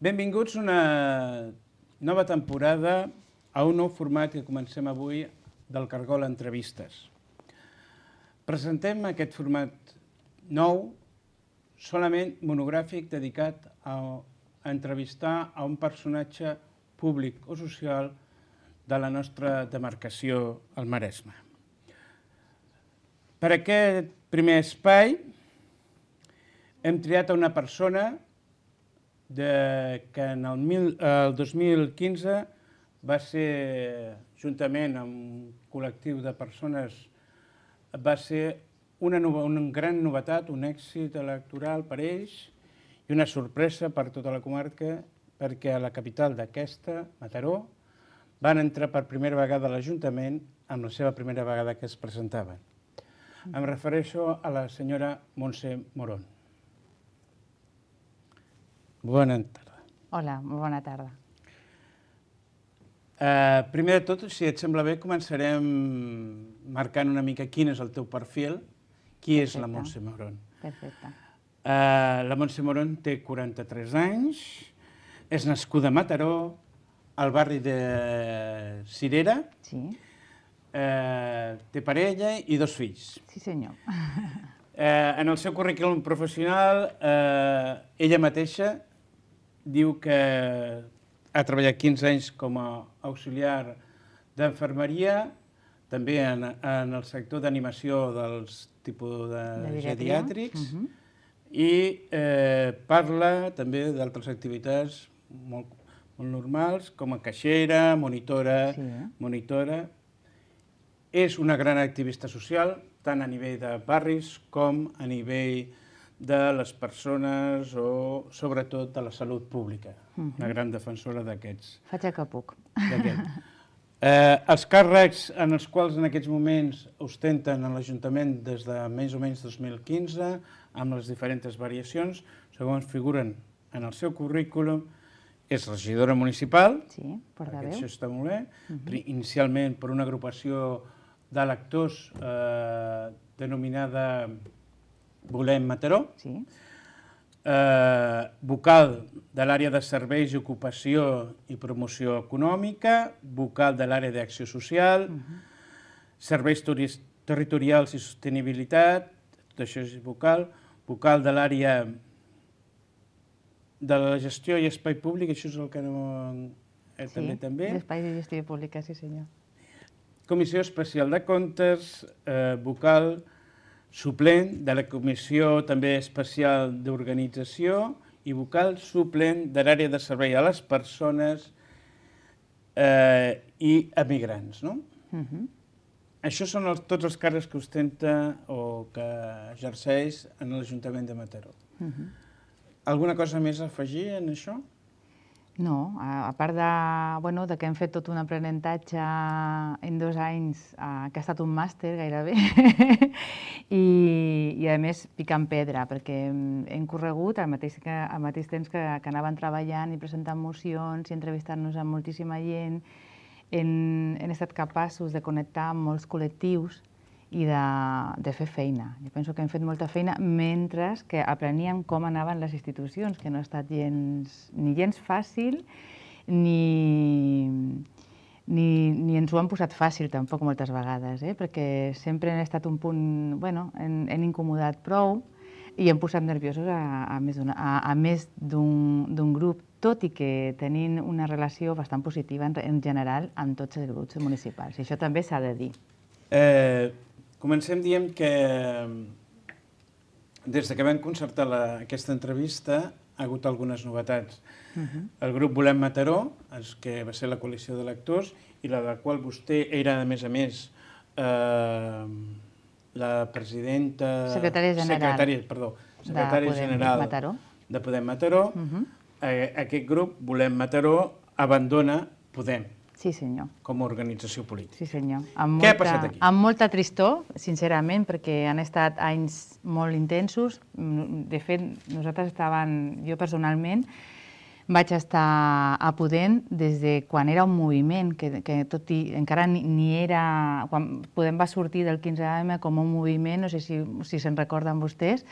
Benvinguts a una nova temporada, a un nou format que comencem avui del Cargol Entrevistes. Presentem aquest format nou, solament monogràfic, dedicat a entrevistar a un personatge públic o social de la nostra demarcació, el Maresme. Per aquest primer espai hem triat a una persona que en el 2015 va ser, juntament amb un col·lectiu de persones, va ser una gran novetat, un èxit electoral per ells i una sorpresa per tota la comarca, perquè a la capital d'aquesta, Mataró, van entrar per primera vegada a l'Ajuntament amb la seva primera vegada que es presentaven. Em refereixo a la senyora Montse Morón. Bona tarda. Hola, molt bona tarda. Primer de tot, si et sembla bé, començarem marcant una mica quin és el teu perfil, qui és la Montse Morón. Perfecte. La Montse Morón té 43 anys, és nascuda a Mataró, al barri de Cirera, Sí, té parella i 2 fills. sí senyor. En el seu currículum professional, ella mateixa diu que ha treballat 15 anys com a auxiliar d'enfermeria, també en el sector d'animació dels tipus de geriàtrics, i parla també d'altres activitats molt normals, com a caixera, monitora. És una gran activista social, tant a nivell de barris com a nivell de les persones o, sobretot, de la salut pública. Una gran defensora d'aquests. Faig el que puc. Els càrrecs en els quals en aquests moments ostenten a l'Ajuntament des de més o menys 2015, amb les diferents variacions, segons figuren en el seu currículum, és regidora municipal, portaveu. això està molt bé, inicialment per una agrupació d'electors denominada Volem Mataró, vocal de l'àrea de serveis i ocupació i promoció econòmica, vocal de l'àrea d'acció social, serveis territorials i sostenibilitat, tot això és vocal de l'àrea de la gestió i espai públic, això és el que no... també. L'espai de gestió pública, sí senyor. Comissió Especial de Comptes, vocal suplent de la Comissió també Especial d'Organització i vocal suplent de l'àrea de servei a les persones i emigrants. Això són tots els càrrecs que ostenta o que exerceix en l'Ajuntament de Mataró. Alguna cosa més a afegir en això? No, a part de que hem fet tot un aprenentatge en 2 anys, que ha estat un màster gairebé, i a més picant pedra, perquè hem corregut al mateix temps que anaven treballant i presentant mocions i entrevistant-nos amb moltíssima gent, hem estat capaços de connectar amb molts col·lectius i de fer feina. Jo penso que hem fet molta feina mentre que apreníem com anaven les institucions, que no ha estat ni gens fàcil, ni ens ho han posat fàcil tampoc moltes vegades, perquè sempre han estat un punt, hem incomodat prou i hem posat nerviosos a més d'un grup, tot i que tenim una relació bastant positiva en general amb tots els grups municipals. I això també s'ha de dir. Comencem dient que des que vam concertar aquesta entrevista ha hagut algunes novetats. El grup Volem Mataró, que va ser la coalició d'electors, i la qual vostè era, a més, la presidenta... Secretària general de Podem Mataró. Aquest grup, Volem Mataró, abandona Podem. Sí, senyor. Com a organització política. Sí, senyor. Què ha passat aquí? Amb molta tristor, sincerament, perquè han estat anys molt intensos. De fet, jo personalment Vaig estar a Podem des de quan era un moviment, que tot i encara ni era... Quan Podem va sortir del 15M com un moviment, no sé si se'n recorden vostès,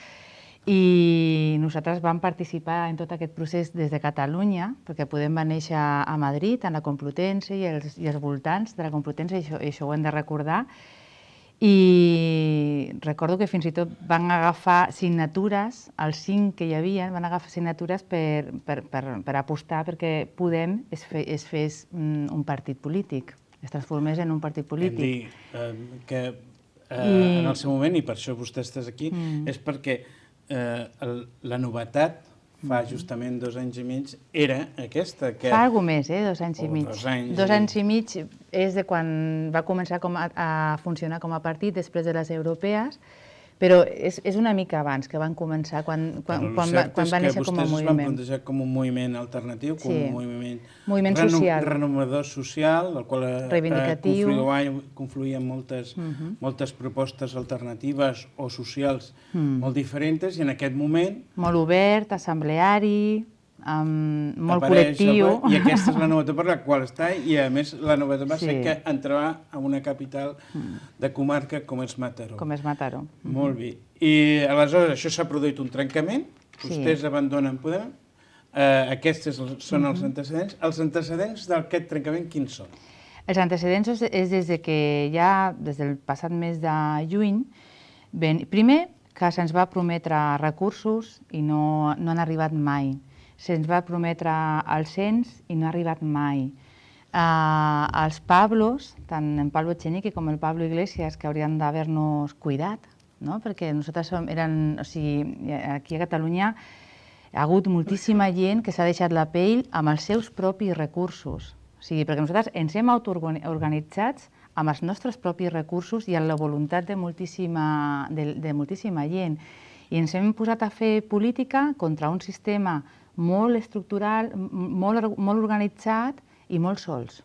i nosaltres vam participar en tot aquest procés des de Catalunya, perquè Podem va néixer a Madrid, a la Complutense i els voltants de la Complutense, i això ho hem de recordar. I recordo que fins i tot van agafar signatures, els 5 que hi havia, van agafar signatures per apostar perquè Podem es fes un partit polític, es transformés en un partit polític. Hem de dir que en el seu moment, i per això vostè estàs aquí, és perquè la novetat fa justament 2 anys i mig era aquesta. Fa alguna més, 2 anys i mig. 2 anys i mig és de quan va començar a funcionar com a partit després de les europees, però és una mica abans que van començar, quan va néixer com a moviment. Vostès es van plantejar com un moviment alternatiu, com un moviment social, renovador social, del qual confluïen moltes propostes alternatives o socials molt diferents, i en aquest moment... Molt obert, assembleari, molt col·lectiu. I aquesta és la novetat per la qual està, i a més la novetat va ser que entrava a una capital de comarca com és Mataró. Com és Mataró. Molt bé. I aleshores això s'ha produït un trencament, vostès abandonen Podem, aquests són els antecedents. Els antecedents d'aquest trencament quins són? Els antecedents és des que ja, des del passat mes de juny, primer que se'ns va prometre recursos i no han arribat mai. Se'ns va prometre el cens i no ha arribat mai. Els Pablos, tant en Pablo Echenique com el Pablo Iglesias, que haurien d'haver-nos cuidat, perquè nosaltres aquí a Catalunya hi ha hagut moltíssima gent que s'ha deixat la pell amb els seus propis recursos. Perquè nosaltres ens hem autoorganitzats amb els nostres propis recursos i amb la voluntat de moltíssima gent. I ens hem posat a fer política contra un sistema molt estructural, molt organitzat i molt sols.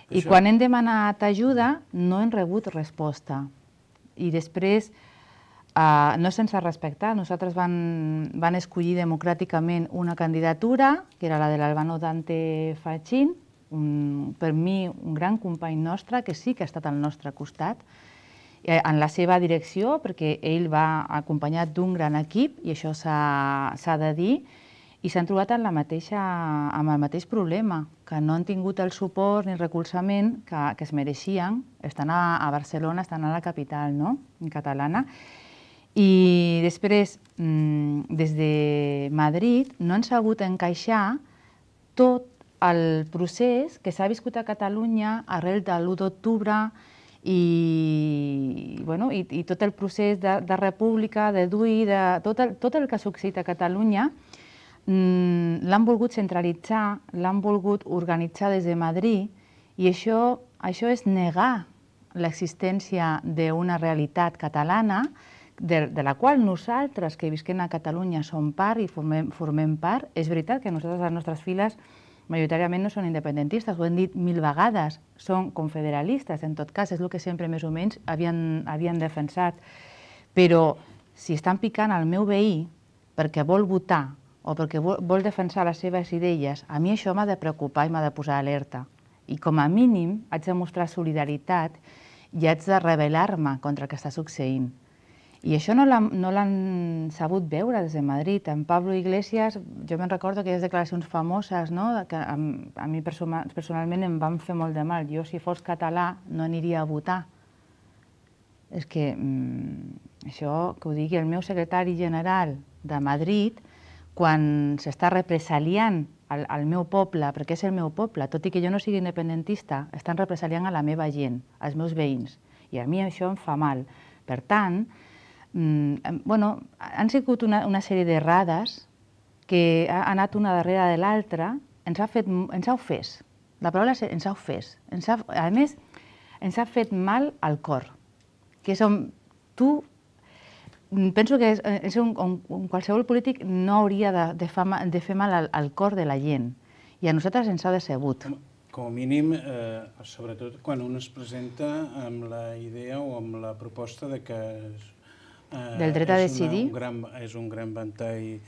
I quan hem demanat ajuda no hem rebut resposta. I després no se'ns ha respectat. Nosaltres van escollir democràticament una candidatura, que era la de l'Albano Dante Fachin, per mi un gran company nostre, que sí que ha estat al nostre costat, en la seva direcció, perquè ell va acompanyat d'un gran equip, i això s'ha de dir, i s'han trobat amb el mateix problema, que no han tingut el suport ni el recolzament que es mereixien, estan a Barcelona, estan a la capital catalana. I després, des de Madrid, no han sabut encaixar tot el procés que s'ha viscut a Catalunya arrel de l'1 d'octubre, i tot el procés de república, de DUI, tot el que ha succeït a Catalunya, l'han volgut centralitzar, l'han volgut organitzar des de Madrid, i això és negar l'existència d'una realitat catalana, de la qual nosaltres que visquem a Catalunya som part i formem part. És veritat que nosaltres, les nostres files, majoritàriament no són independentistes, ho hem dit 1000 vegades, són confederalistes, en tot cas, és el que sempre més o menys havien defensat. Però si estan picant al meu veí perquè vol votar o perquè vol defensar les seves idees, a mi això m'ha de preocupar i m'ha de posar alerta. I com a mínim haig de mostrar solidaritat i haig de rebel·lar-me contra el que està succeint. I això no l'han sabut veure des de Madrid. En Pablo Iglesias, jo me'n recordo aquelles declaracions famoses, que a mi personalment em van fer molt de mal. Jo, si fos català, no aniria a votar. És que això, que ho digui el meu secretari general de Madrid, quan s'està represaliant al meu poble, perquè és el meu poble, tot i que jo no sigui independentista, estan represaliant a la meva gent, als meus veïns. I a mi això em fa mal. Per tant, han sigut una sèrie d'errades que ha anat una darrere de l'altra, ens ha ofès. La paraula és ens ha ofès. A més, ens ha fet mal al cor, que és on penso que és on qualsevol polític no hauria de fer mal al cor de la gent, i a nosaltres ens ha decebut. Com a mínim, sobretot quan un es presenta amb la idea o amb la proposta de que del dret a decidir. És un gran ventall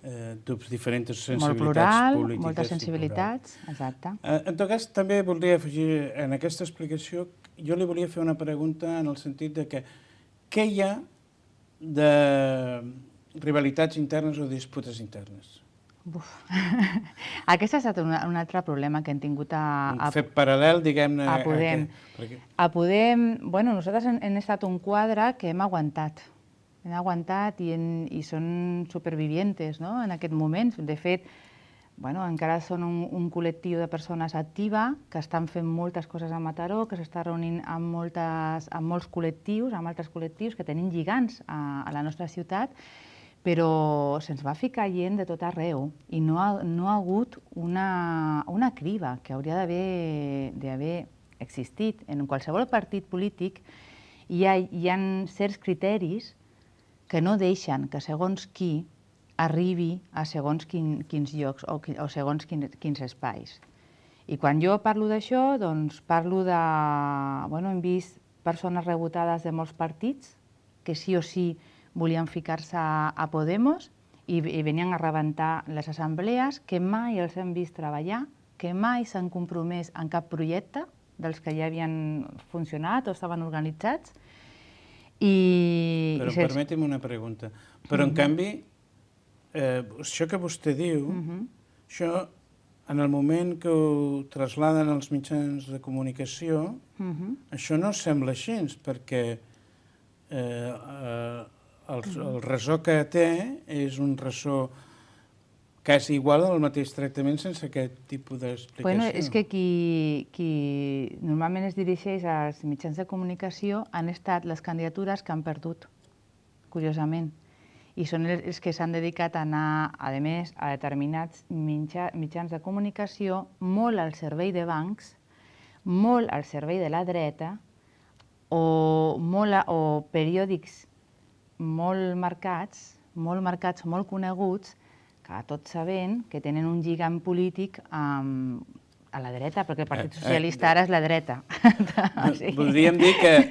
diferents Molt sensibilitats plural, polítiques. moltes i plural. sensibilitats, exacte. En tot cas, també voldria afegir en aquesta explicació, jo li volia fer una pregunta en el sentit de que què hi ha de rivalitats internes o disputes internes? Buf. Aquest ha estat un altre problema que hem tingut Un fet paral·lel, diguem-ne... a Podem. A Podem, bueno, nosaltres hem estat un quadre que hem aguantat. Hem aguantat i són supervivientes, no?, en aquest moment. De fet, bueno, encara són un col·lectiu de persones activa que estan fent moltes coses a Mataró, que s'està reunint amb molts col·lectius, amb altres col·lectius que tenim lligants a la nostra ciutat, però se'ns va ficar gent de tot arreu i no ha hagut una criba que hauria d'haver existit. En qualsevol partit polític hi ha certs criteris que no deixen que segons qui arribi a segons quins llocs o segons quins espais. I quan jo parlo d'això, doncs parlo de... Bueno, hem vist persones rebotades de molts partits que sí o sí volien ficar-se a Podemos i venien a rebentar les assemblees, que mai els hem vist treballar, que mai s'han compromès en cap projecte dels que ja havien funcionat o estaven organitzats. Però permeti'm una pregunta. Però, en canvi, això que vostè diu, això, en el moment que ho trasladen als mitjans de comunicació, això no sembla així, perquè el ressò que té és un ressò quasi igual al mateix tractament sense aquest tipus d'explicació. Bueno, és que qui normalment es dirigeix als mitjans de comunicació han estat les candidatures que han perdut, curiosament. I són els que s'han dedicat a anar, a més, a determinats mitjans de comunicació molt al servei de bancs, molt al servei de la dreta, o periòdics molt marcats, molt coneguts, que tots sabent que tenen un lligam polític a la dreta, perquè el Partit Socialista ara és la dreta. Voldríem dir que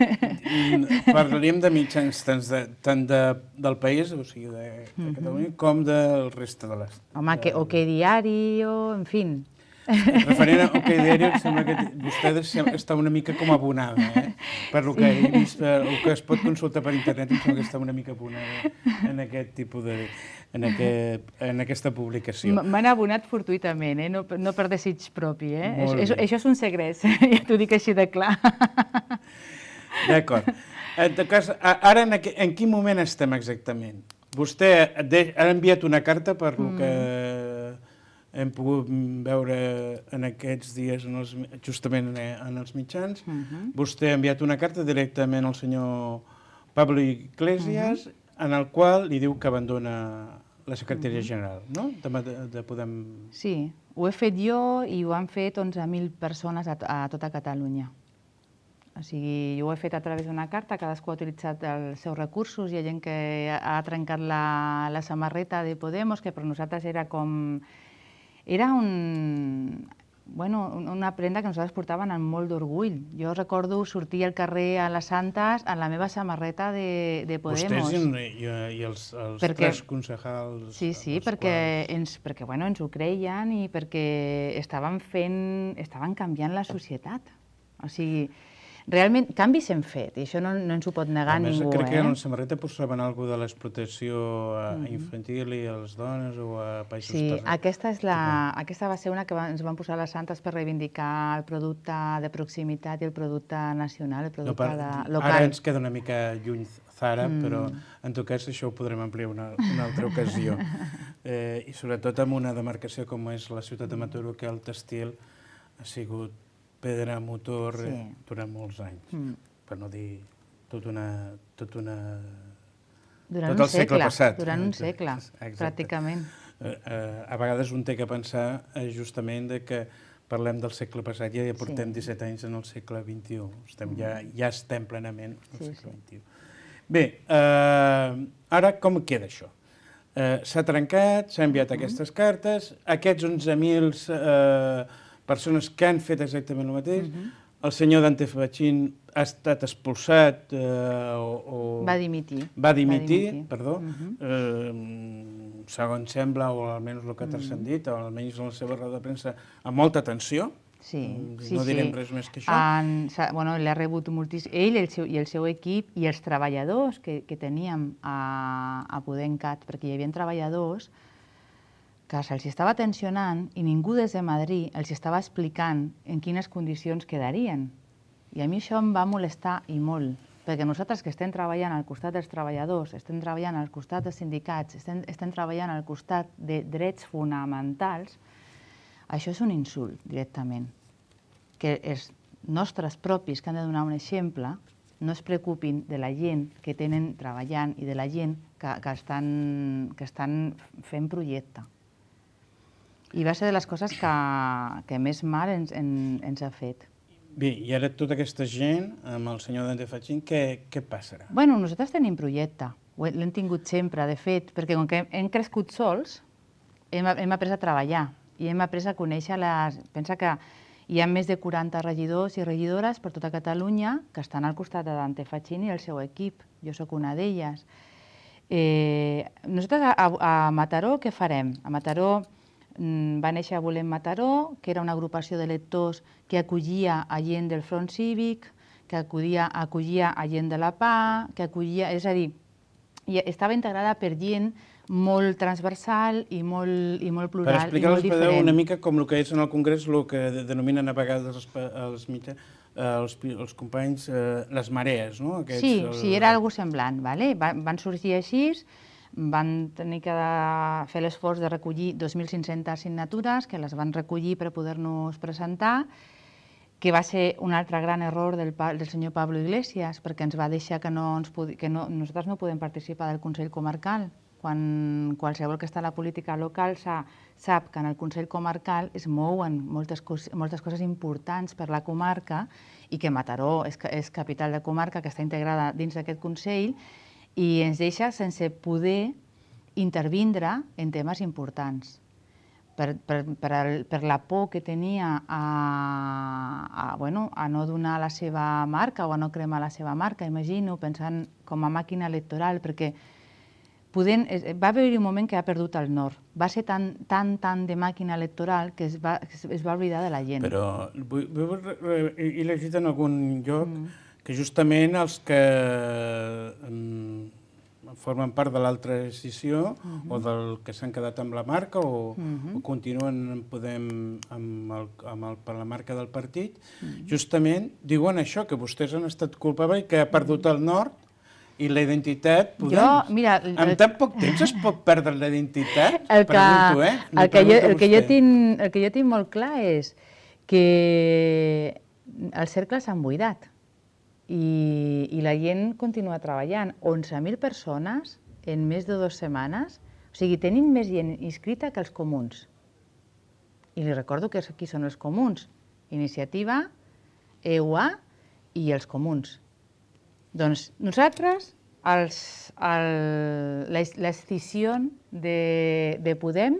parlaríem de mitjans tant del país, o sigui, de Catalunya, com del reste de l'estat. Home, o que diari, o en fi. Referent a OK Diario, em sembla que vostè està una mica com abonada, per el que he vist, el que es pot consultar per internet, em sembla que està una mica abonada en aquest tipus de... en aquesta publicació. M'han abonat fortuïtament, no per desig propi. Això és un secret, ja t'ho dic així de clar. D'acord. En tot cas, ara en quin moment estem exactament? Vostè ha enviat una carta per el que hem pogut veure en aquests dies justament en els mitjans. Vostè ha enviat una carta directament al senyor Pablo Iglesias en el qual li diu que abandona la secretaria general, no? De Podem... Sí, ho he fet jo i ho han fet 11.000 persones a tota Catalunya. O sigui, jo ho he fet a través d'una carta, cadascú ha utilitzat els seus recursos, hi ha gent que ha trencat la samarreta de Podemos, que per nosaltres era com... Era una prenda que nosaltres portaven amb molt d'orgull. Jo recordo sortir al carrer a les Santes amb la meva samarreta de Podemos. Vostès i els tres concejals... Sí, perquè ens ho creien i perquè estaven canviant la societat. O sigui, realment, canvis hem fet, i això no ens ho pot negar ningú. Crec que en la samarreta posaven alguna de l'explotació infantil i a les dones o a països... Sí, aquesta va ser una que ens van posar les Santes per reivindicar el producte de proximitat i el producte nacional, el producte local. Ara ens queda una mica lluny Zara, però en tot cas això ho podrem ampliar una altra ocasió. I sobretot amb una demarcació com és la ciutat de Mataró, que el tèxtil ha sigut pedra motor durant molts anys, per no dir tot el segle passat. Durant un segle, pràcticament. A vegades un té que pensar justament que parlem del segle passat, ja portem 17 anys en el segle XXI, ja estem plenament en el segle XXI. Bé, ara com queda això? S'ha trencat, s'han enviat aquestes cartes, aquests 11.000 persones que han fet exactament el mateix. El senyor Dante Fachin ha estat expulsat o... Va dimitir. Va dimitir, perdó. segons sembla, o almenys el que ha transcendit, o almenys en la seva roda de premsa, amb molta tensió. Sí, No direm res més que això. L'ha rebut moltíssim, ell i el seu equip i els treballadors que teníem a Pudencat, perquè hi havia treballadors que se'ls estava tensionant i ningú des de Madrid els estava explicant en quines condicions quedarien. I a mi això em va molestar i molt, perquè nosaltres que estem treballant al costat dels treballadors, estem treballant al costat dels sindicats, estem treballant al costat de drets fonamentals, això és un insult directament. Que els nostres propis que han de donar un exemple no es preocupin de la gent que tenen treballant i de la gent que estan fent projecte. I va ser de les coses que més mal ens ha fet. Bé, i ara tota aquesta gent, amb el senyor Dante Fachin, què passarà? Bueno, nosaltres tenim projecte, l'hem tingut sempre, de fet, perquè com que hem crescut sols, hem après a treballar i hem après a conèixer Pensa que hi ha més de 40 regidors i regidores per tota Catalunya que estan al costat de Dante Fachin i el seu equip. Jo sóc una d'elles. Nosaltres a Mataró què farem? A Mataró va néixer Volem Mataró, que era una agrupació de lectors que acollia a gent del Front Cívic, que acollia a gent de la PA, que acollia... És a dir, estava integrada per gent molt transversal i molt plural i molt diferent. Per explicar-los una mica com el que és en el Congrés, el que denominen a vegades els companys les marees, no? Sí, era algo semblant. Van sorgir així, van tenir que fer l'esforç de recollir 2.500 signatures, que les van recollir per poder-nos presentar, que va ser un altre gran error del senyor Pablo Iglesias, perquè ens va deixar que nosaltres no podem participar del Consell Comarcal. Quan qualsevol que està a la política local sap que en el Consell Comarcal es mouen moltes coses importants per la comarca i que Mataró és capital de comarca, que està integrada dins d'aquest Consell, i ens deixa sense poder intervindre en temes importants. Per la por que tenia a no donar la seva marca o a no cremar la seva marca, imagino, pensant com a màquina electoral, perquè va haver-hi un moment que ha perdut el nord. Va ser tan de màquina electoral que es va oblidar de la gent. Però he llegit en algun lloc que justament els que formen part de l'altra decisió o del que s'han quedat amb la marca o continuen per la marca del partit, justament diuen això, que vostès han estat culpables i que ha perdut el nord i la identitat. En tan poc temps es pot perdre la identitat? Pregunto, el que jo tinc molt clar és que els cercles s'han buidat i la gent continua treballant. 11.000 persones en més de 2 setmanes, o sigui, tenim més gent inscrita que els comuns. I li recordo qui són els comuns: Iniciativa, EUA i els comuns. Doncs nosaltres, l'escissió de Podem,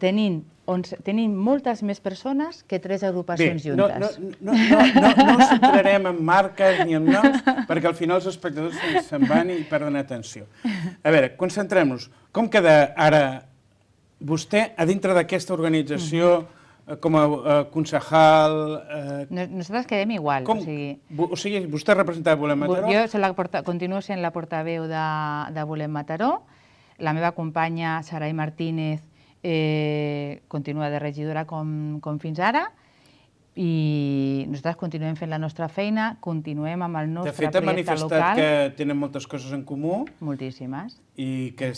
tenim moltes més persones que 3 agrupacions juntes. No ens centrarem en marques ni en noms, perquè al final els espectadors se'n van i perden atenció. A veure, concentrem-nos. Com queda ara vostè a dintre d'aquesta organització com a concejal? Nosaltres quedem igual. O sigui, vostè representa Volem Mataró? Jo continuo sent la portaveu de Volem Mataró. La meva companya, Sarai Martínez, continua de regidora com fins ara i nosaltres continuem fent la nostra feina, continuem amb el nostre projecte local. De fet, ha manifestat que tenen moltes coses en comú. Moltíssimes. I que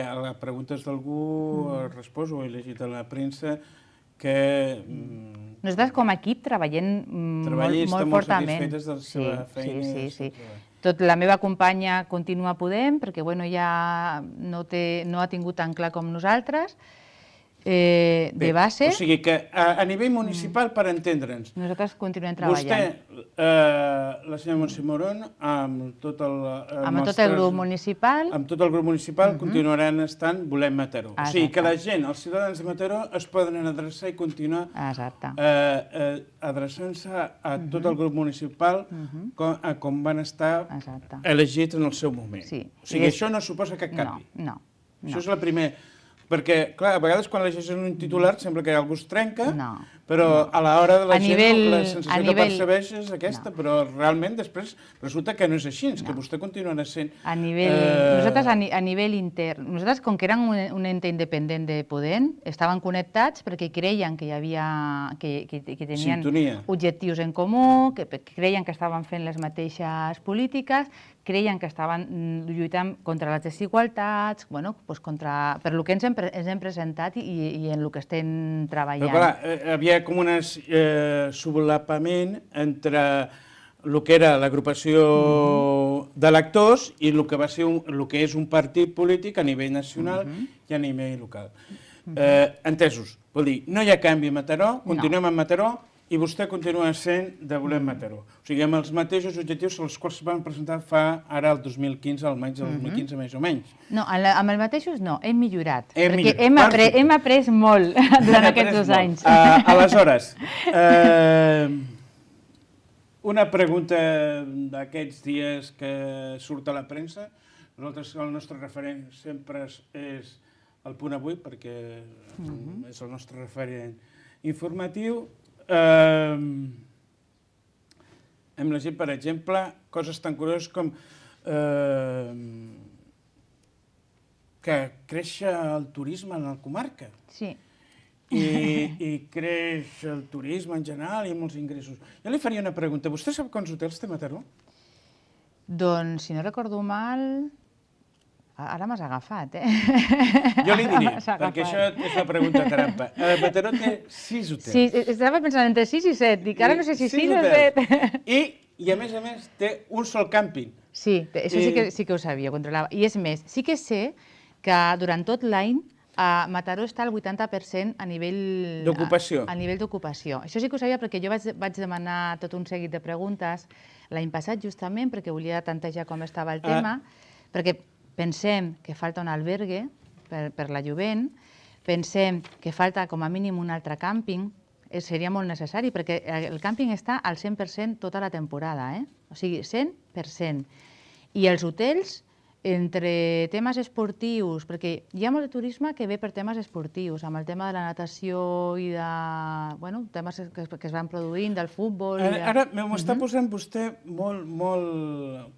a preguntes d'algú respost, ho he llegit a la premsa, que... Nosaltres com a equip treballem molt fortament. Satisfetes de la seva feina. Sí. La meva companya continua a Podem, perquè ja no ha tingut tan clar com nosaltres. De base, O sigui que a nivell municipal, per entendre'ns, nosaltres continuem vostè, treballant. la senyora Montse Moron, amb tot el... Amb tot el grup municipal, Amb tot el grup municipal continuaran estant Volem Mataró. O sigui que la gent, els ciutadans de Mataró, es poden adreçar i continuar exacte. adreçant-se a tot el grup municipal com van estar Exacte. elegits en el seu moment. Sí. O sigui, això no suposa cap canvi. No. Això és la primera... Perquè, clar, a vegades quan llegeixes un titular sembla que algú es trenca, però a l'hora de la gent la sensació que percebeix és aquesta, però realment després resulta que no és així, que vostè continuarà sent... Nosaltres a nivell intern, nosaltres com que érem un ente independent de Podem, estaven connectats perquè creien que hi havia, que tenien objectius en comú, que creien que estaven fent les mateixes polítiques, creien que estaven lluitant contra les desigualtats, per lo que ens hem presentat i en el que estem treballant. Però clar, havia com un solapament entre el que era l'agrupació d'electors i el que és un partit polític a nivell nacional i a nivell local. Entesos, vol dir, no hi ha canvi a Mataró, continuem a Mataró, i vostè continua sent de Volem Mataró. O sigui, amb els mateixos objectius als quals es van presentar ara el 2015, al maig del 2015, més o menys. No, amb els mateixos no, hem millorat. Perquè hem après molt durant aquests 2 anys. Aleshores, una pregunta d'aquests dies que surt a la premsa. Nosaltres, el nostre referent sempre és el Punt Avui, perquè és el nostre referent informatiu. Hem llegit, per exemple, coses tan curioses com que creix el turisme en la comarca. Sí. I creix el turisme en general i molts ingressos. Jo li faria una pregunta. Vostè sap quants hotels té Mataró? Doncs, si no recordo mal... Ara m'has agafat, Jo li diré, perquè això és una pregunta trampa. Mataró té 6 hotels. Sí, estava pensant entre 6 i 7. Dic, ara no sé si 6 o 7. I a més té un sol càmping. Sí, això sí que ho sabia, controlava. I és més, sí que sé que durant tot l'any Mataró està al 80% a nivell d'ocupació. Això sí que ho sabia perquè jo vaig demanar tot un seguit de preguntes l'any passat justament perquè volia tantejar com estava el tema, perquè pensem que falta un albergue per la jovent, pensem que falta com a mínim un altre càmping, seria molt necessari, perquè el càmping està al 100% tota la temporada, o sigui, 100%. I els hotels, entre temes esportius, perquè hi ha molt de turisme que ve per temes esportius, amb el tema de la natació i de temes que es van produint, del futbol... Ara m'ho està posant vostè molt,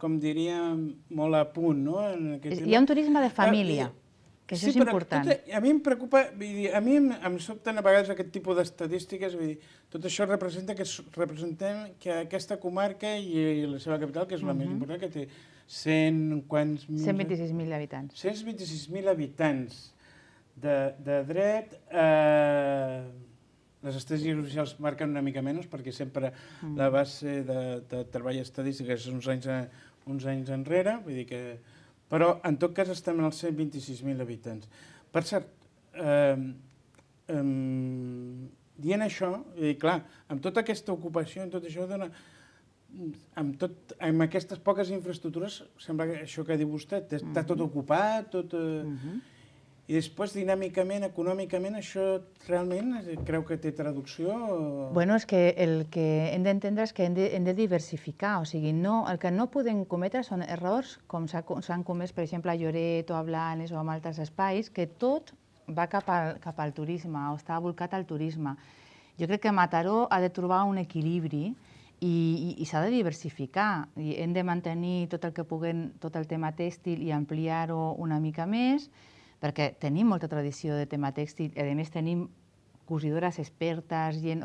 com diríem, molt a punt, no? Hi ha un turisme de família, que això és important. A mi em preocupa, a mi em sobten a vegades aquest tipus d'estadístiques, tot això representa que representem que aquesta comarca i la seva capital, que és la més important, que té 126.000 habitants. 126.000 habitants de dret. Les estadístiques oficials marquen una mica menys, perquè sempre la base de treball estadístic és uns anys enrere, vull dir que... Però, en tot cas, estem en els 126.000 habitants. Per cert, dient això, clar, amb tota aquesta ocupació, amb tot això, amb aquestes poques infraestructures, sembla que això que diu vostè, està tot ocupat, i després, dinàmicament, econòmicament, això realment creu que té traducció? Bueno, és que el que hem d'entendre és que hem de diversificar, o sigui, el que no podem cometre són errors com s'han comès, per exemple, a Lloret o a Blanes o en altres espais, que tot va cap al turisme o està volcat al turisme. Jo crec que Mataró ha de trobar un equilibri i s'ha de diversificar. Hem de mantenir tot el que puguem, tot el tema tèxtil i ampliar-ho una mica més, perquè tenim molta tradició de tema tèxtil i, a més, tenim cosidores expertes, gent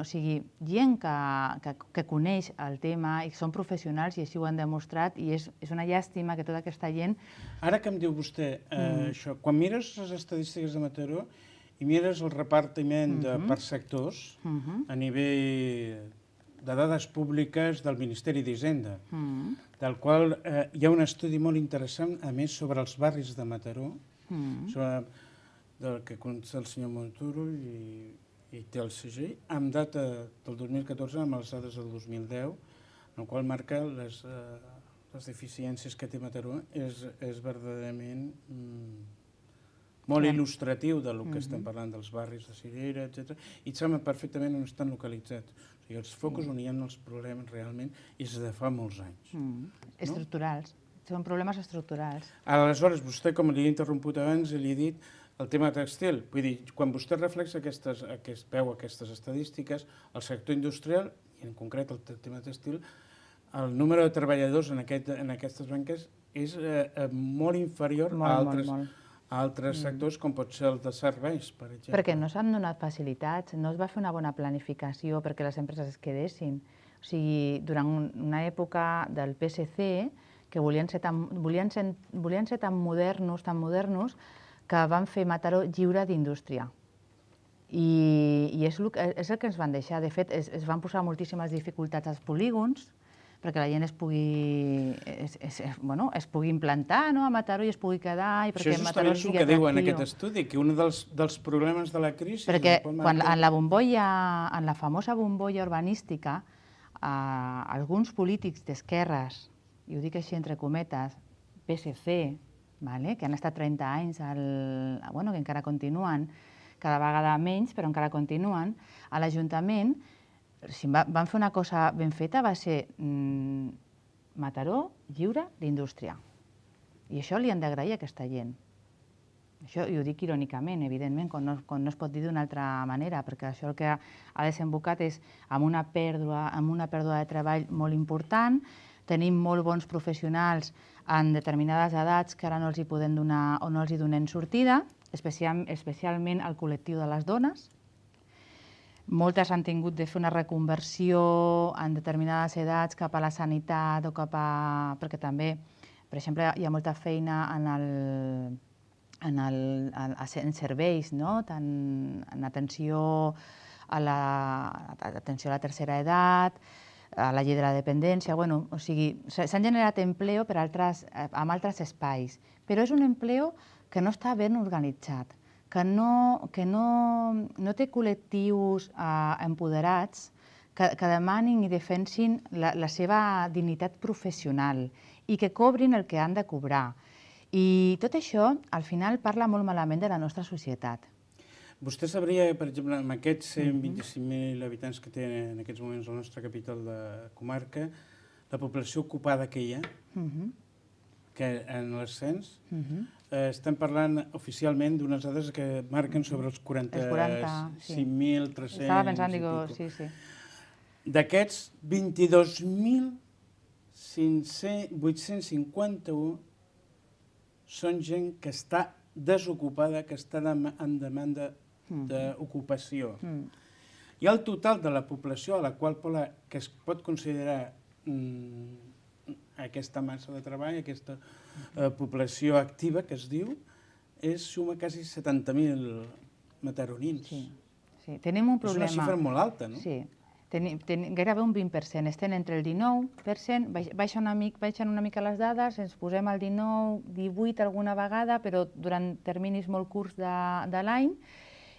que coneix el tema i són professionals i així ho han demostrat i és una llàstima que tota aquesta gent... Ara que em diu vostè això, quan mires les estadístiques de Mataró i mires el repartiment per sectors a nivell de dades públiques del Ministeri d'Hisenda, del qual hi ha un estudi molt interessant, a més, sobre els barris de Mataró, del que consta el senyor Montoro i té el CGI, amb data del 2014, amb les dades del 2010, en el qual marca les deficiències que té Mataró. És verdaderament molt il·lustratiu del que estem parlant, dels barris de Cirera, etc. I et sembla perfectament on estan localitzats. O sigui, els focus on hi ha els problemes realment és de fa molts anys. Estructurals. Són problemes estructurals. Aleshores, vostè, com li he interromput abans, li he dit el tema textil. Vull dir, quan vostè reflexa veu aquestes estadístiques, el sector industrial, i en concret el tema textil, el número de treballadors en aquestes branques és molt inferior a altres sectors, com pot ser el de serveis, per exemple. Perquè no s'han donat facilitats, no es va fer una bona planificació perquè les empreses es quedessin. O sigui, durant una època del PSC, que volien ser tan modernos, que van fer Mataró lliure d'indústria. I és el que ens van deixar. De fet, es van posar moltíssimes dificultats als polígons, perquè la gent es pugui implantar a Mataró i es pugui quedar. Això és justament el que diu en aquest estudi, que un dels problemes de la crisi... Perquè quan en la famosa bombolla urbanística, alguns polítics d'esquerres, i ho dic així entre cometes, PSC, que han estat 30 anys, que encara continuen, cada vegada menys, però encara continuen, a l'Ajuntament, si van fer una cosa ben feta, va ser Mataró lliure d'indústria. I això li han d'agrair a aquesta gent. Això, i ho dic irònicament, evidentment, quan no es pot dir d'una altra manera, perquè això el que ha desembocat és amb una pèrdua de treball molt important. Tenim molt bons professionals en determinades edats que ara no els hi podem donar o no els hi donem sortida, especialment el col·lectiu de les dones. Moltes han tingut de fer una reconversió en determinades edats cap a la sanitat o cap a... perquè també, per exemple, hi ha molta feina en serveis, tant en atenció a la tercera edat, a la llei de la dependència, o sigui, s'han generat empleo en altres espais, però és un empleo que no està ben organitzat, que no té col·lectius empoderats que demanin i defensin la seva dignitat professional i que cobrin el que han de cobrar. I tot això, al final, parla molt malament de la nostra societat. Vostè sabria, per exemple, amb aquests 125.000 habitants que té en aquests moments la nostra capital de comarca, la població ocupada que hi ha, que en l'ascens, estem parlant oficialment d'unes dades que marquen sobre els 45.300... Estava pensant, sí. D'aquests, 22.851 són gent que està desocupada, que està en demanda d'ocupació. I el total de la població a la qual que es pot considerar aquesta massa de treball, aquesta població activa que es diu, suma quasi 70.000 mataronins. Sí, tenim un problema. És una xifra molt alta, no? Sí, gairebé un 20%. Estem entre el 19%, baixen una mica les dades, ens posem al 19, 18 alguna vegada, però durant terminis molt curts de l'any,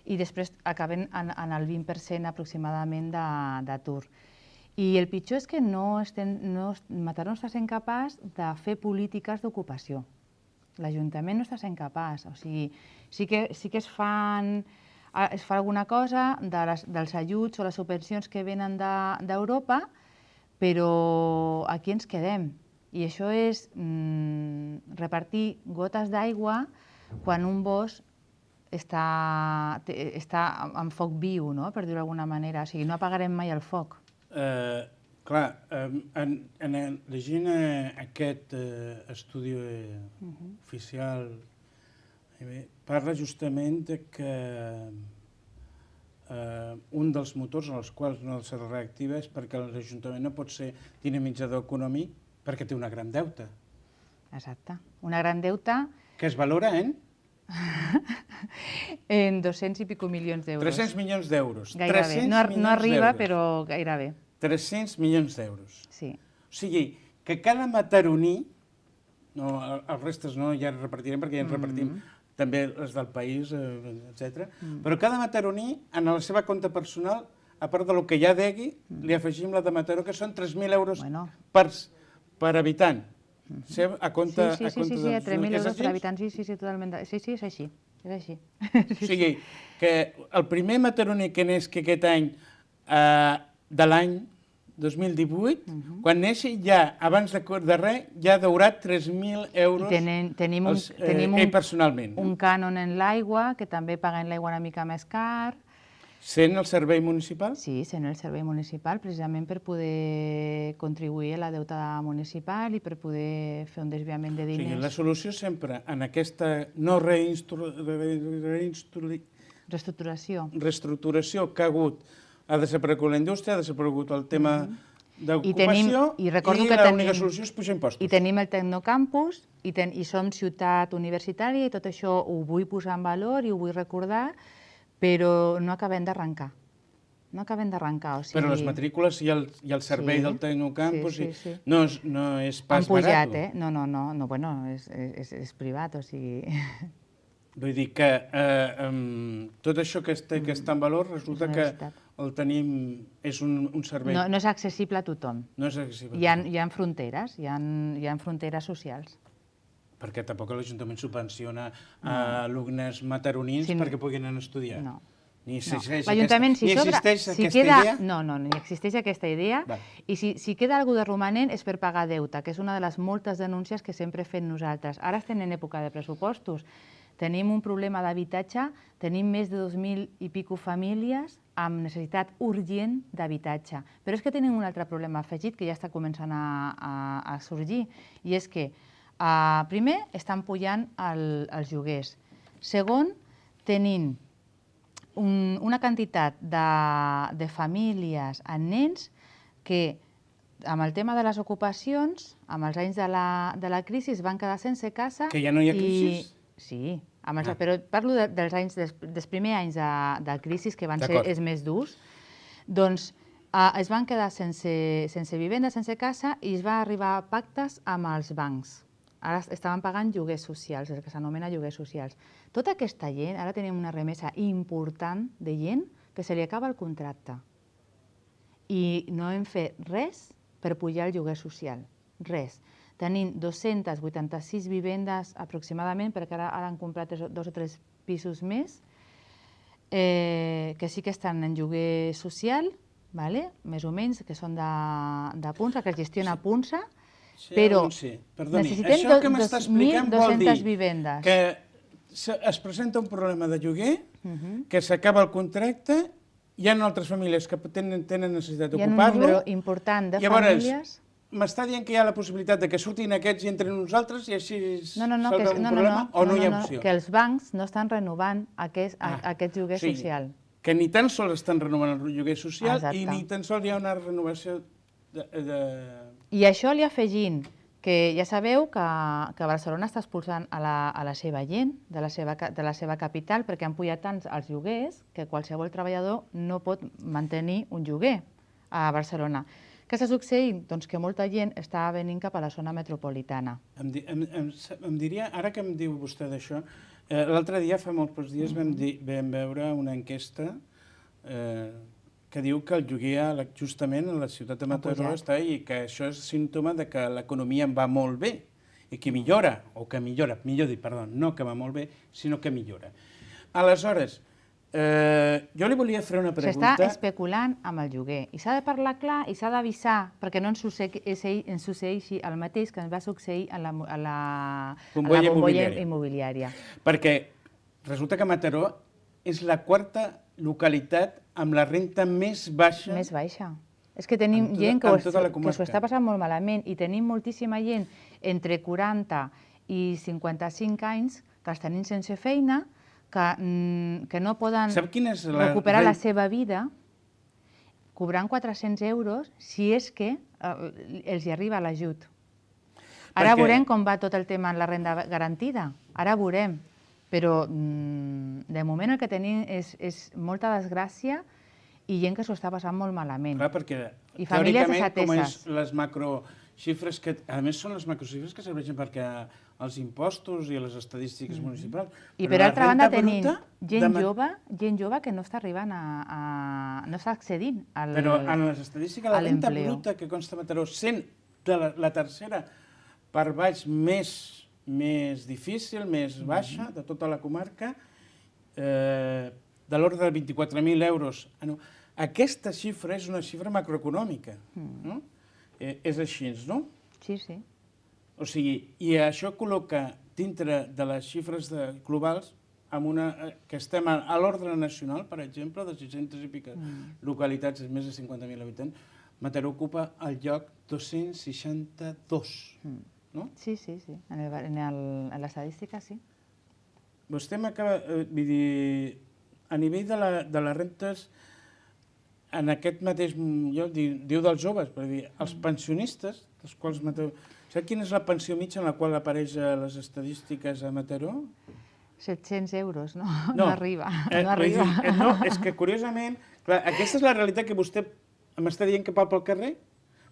i després acaben en el 20% aproximadament d'atur. I el pitjor és que Mataró no està sent capaç de fer polítiques d'ocupació. L'Ajuntament no està sent capaç. O sigui, sí que es fa alguna cosa dels ajuts o les subvencions que venen d'Europa, però aquí ens quedem. I això és repartir gotes d'aigua quan un bosc està en foc viu, per dir-ho d'alguna manera. O sigui, no apagarem mai el foc. Clar, llegint aquest estudi oficial, parla justament que un dels motors en els quals no se reactiva és perquè l'Ajuntament no pot ser dinamitzador econòmic perquè té una gran deute. Exacte. Una gran deute... Que es valora en 200 i pico milions d'euros. 300 milions d'euros. Gairebé. No arriba, però gairebé. 300 milions d'euros. Sí. O sigui, que cada mataroní, els restes no ja repartirem perquè ja ens repartim també les del país, etc. Però cada mataroní, en la seva compte personal, a part del que ja degui, li afegim la de Mataró, que són 3.000 euros per habitant. A compte Sí, 3.000 euros per habitant, sí, totalment. Sí, és així. És així. O sigui, que el primer mataroní que neix aquest any de l'any 2018, quan neixi ja, abans de res, ja ha daurat 3.000 euros ell personalment. Un cànon en l'aigua, que també paguen l'aigua una mica més car. Sent el servei municipal? Sí, sent el servei municipal, precisament per poder contribuir a la deuta municipal i per poder fer un desviament de diners. O sigui, la solució sempre en aquesta no reestructuració que ha hagut, ha desaparegut la indústria, ha desaparegut el tema d'ocupació i l'única solució és pujar impostos. I tenim el Tecnocampus i som ciutat universitària i tot això ho vull posar en valor i ho vull recordar, però no acabem d'arrencar. No acabem d'arrencar. Però les matrícules i el servei del Tecnocampus no és pas barat. Han pujat, eh? No, bueno, és privat, o sigui... Vull dir que tot això que està en valor resulta que el tenim, és un servei. No és accessible a tothom. No és accessible. Hi ha fronteres, hi ha fronteres socials. Perquè tampoc l'Ajuntament subvenciona alumnes mataronins perquè puguin anar a estudiar. No. Ni existeix aquesta idea? No, ni existeix aquesta idea. I si queda alguna cosa de romanent és per pagar deute, que és una de les moltes denúncies que sempre fem nosaltres. Ara estem en època de pressupostos. Tenim un problema d'habitatge, tenim més de 2.000 i pico famílies amb necessitat urgent d'habitatge. Però és que tenim un altre problema afegit que ja està començant a sorgir, i és que primer, estan pujant els lloguers. Segon, tenim una quantitat de famílies amb nens que, amb el tema de les ocupacions, amb els anys de la crisi, es van quedar sense casa. Que ja no hi ha crisi? Sí, però parlo dels primers anys de crisi, que van ser els més durs. Doncs es van quedar sense vivenda, sense casa, i es va arribar a pactes amb els bancs. Ara estaven pagant lloguers socials, el que s'anomena lloguers socials. Tota aquesta gent, ara tenim una remesa important de gent que se li acaba el contracte. I no hem fet res per pujar el lloguer social, res. Tenim 286 vivendes aproximadament, perquè ara han comprat 2 o 3 pisos més, que sí que estan en lloguer social, més o menys, que són de Punsa, que es gestiona a Punsa, però necessitem 2.200 vivendes. Que es presenta un problema de lloguer, que s'acaba el contracte, hi ha altres famílies que tenen necessitat d'ocupar-lo. Hi ha un número important de famílies. M'està dient que hi ha la possibilitat que surtin aquests i entren nosaltres i així salva un problema, o no hi ha opció? Que els bancs no estan renovant aquest lloguer social. Que ni tan sols estan renovant el lloguer social i ni tan sols hi ha una renovació I això li afegint que ja sabeu que Barcelona està expulsant a la seva gent de la seva capital perquè han pujat tant els lloguers que qualsevol treballador no pot mantenir un lloguer a Barcelona. Què està succeint? Doncs que molta gent està venint cap a la zona metropolitana. Em diria, ara que em diu vostè d'això, l'altre dia, fa molts pocs dies, vam veure una enquesta que diu que el lloguer justament a la ciutat de Mataró està i que això és símptoma de que l'economia en va molt bé i que millora, millor dir, perdó, no que va molt bé, sinó que millora. Aleshores, jo li volia fer una pregunta. S'està especulant amb el lloguer i s'ha de parlar clar i s'ha d'avisar perquè no ens succeeixi el mateix que ens va succeir a la bombolla immobiliària. Perquè resulta que Mataró és la quarta localitat amb la renta més baixa. Més baixa. És que tenim gent que s'ho està passant molt malament i tenim moltíssima gent entre 40 i 55 anys que els tenim sense feina, que no poden recuperar la seva vida cobrant 400 euros si és que els hi arriba l'ajut. Ara veurem com va tot el tema en la renda garantida, ara veurem. Però de moment el que tenim és molta desgràcia i gent que s'ho està passant molt malament. Clar, perquè teòricament, com és les macro xifres que, a més, són les macroxifres que serveixen perquè els impostos i les estadístiques municipals. I Però per la altra banda renta tenim bruta gent jove que no està arribant no està accedint al Però en les estadístiques, la renta l'empleo. bruta que consta a Mataró, sent de la tercera per baix més difícil, més baixa de tota la comarca, de l'ordre de 24.000 euros. Aquesta xifra és una xifra macroeconòmica, no? És així, no? Sí, sí. O sigui, i això col·loca dintre de les xifres globals amb que estem a l'ordre nacional, per exemple, de 600 i pica localitats de més de 50.000 habitants, Mataró ocupa el lloc 262, no? Sí, sí, sí. En l'estadística, sí. Vostè m'acaba... Vull dir, a nivell de les rentes, en aquest mateix lloc, diu dels joves, per dir, els pensionistes, dels quals Mataró... Sap quina és la pensió mitja en la qual apareix a les estadístiques a Mataró? 700 euros, no? No arriba. No, és que curiosament, clar, aquesta és la realitat que vostè m'està dient que pel carrer,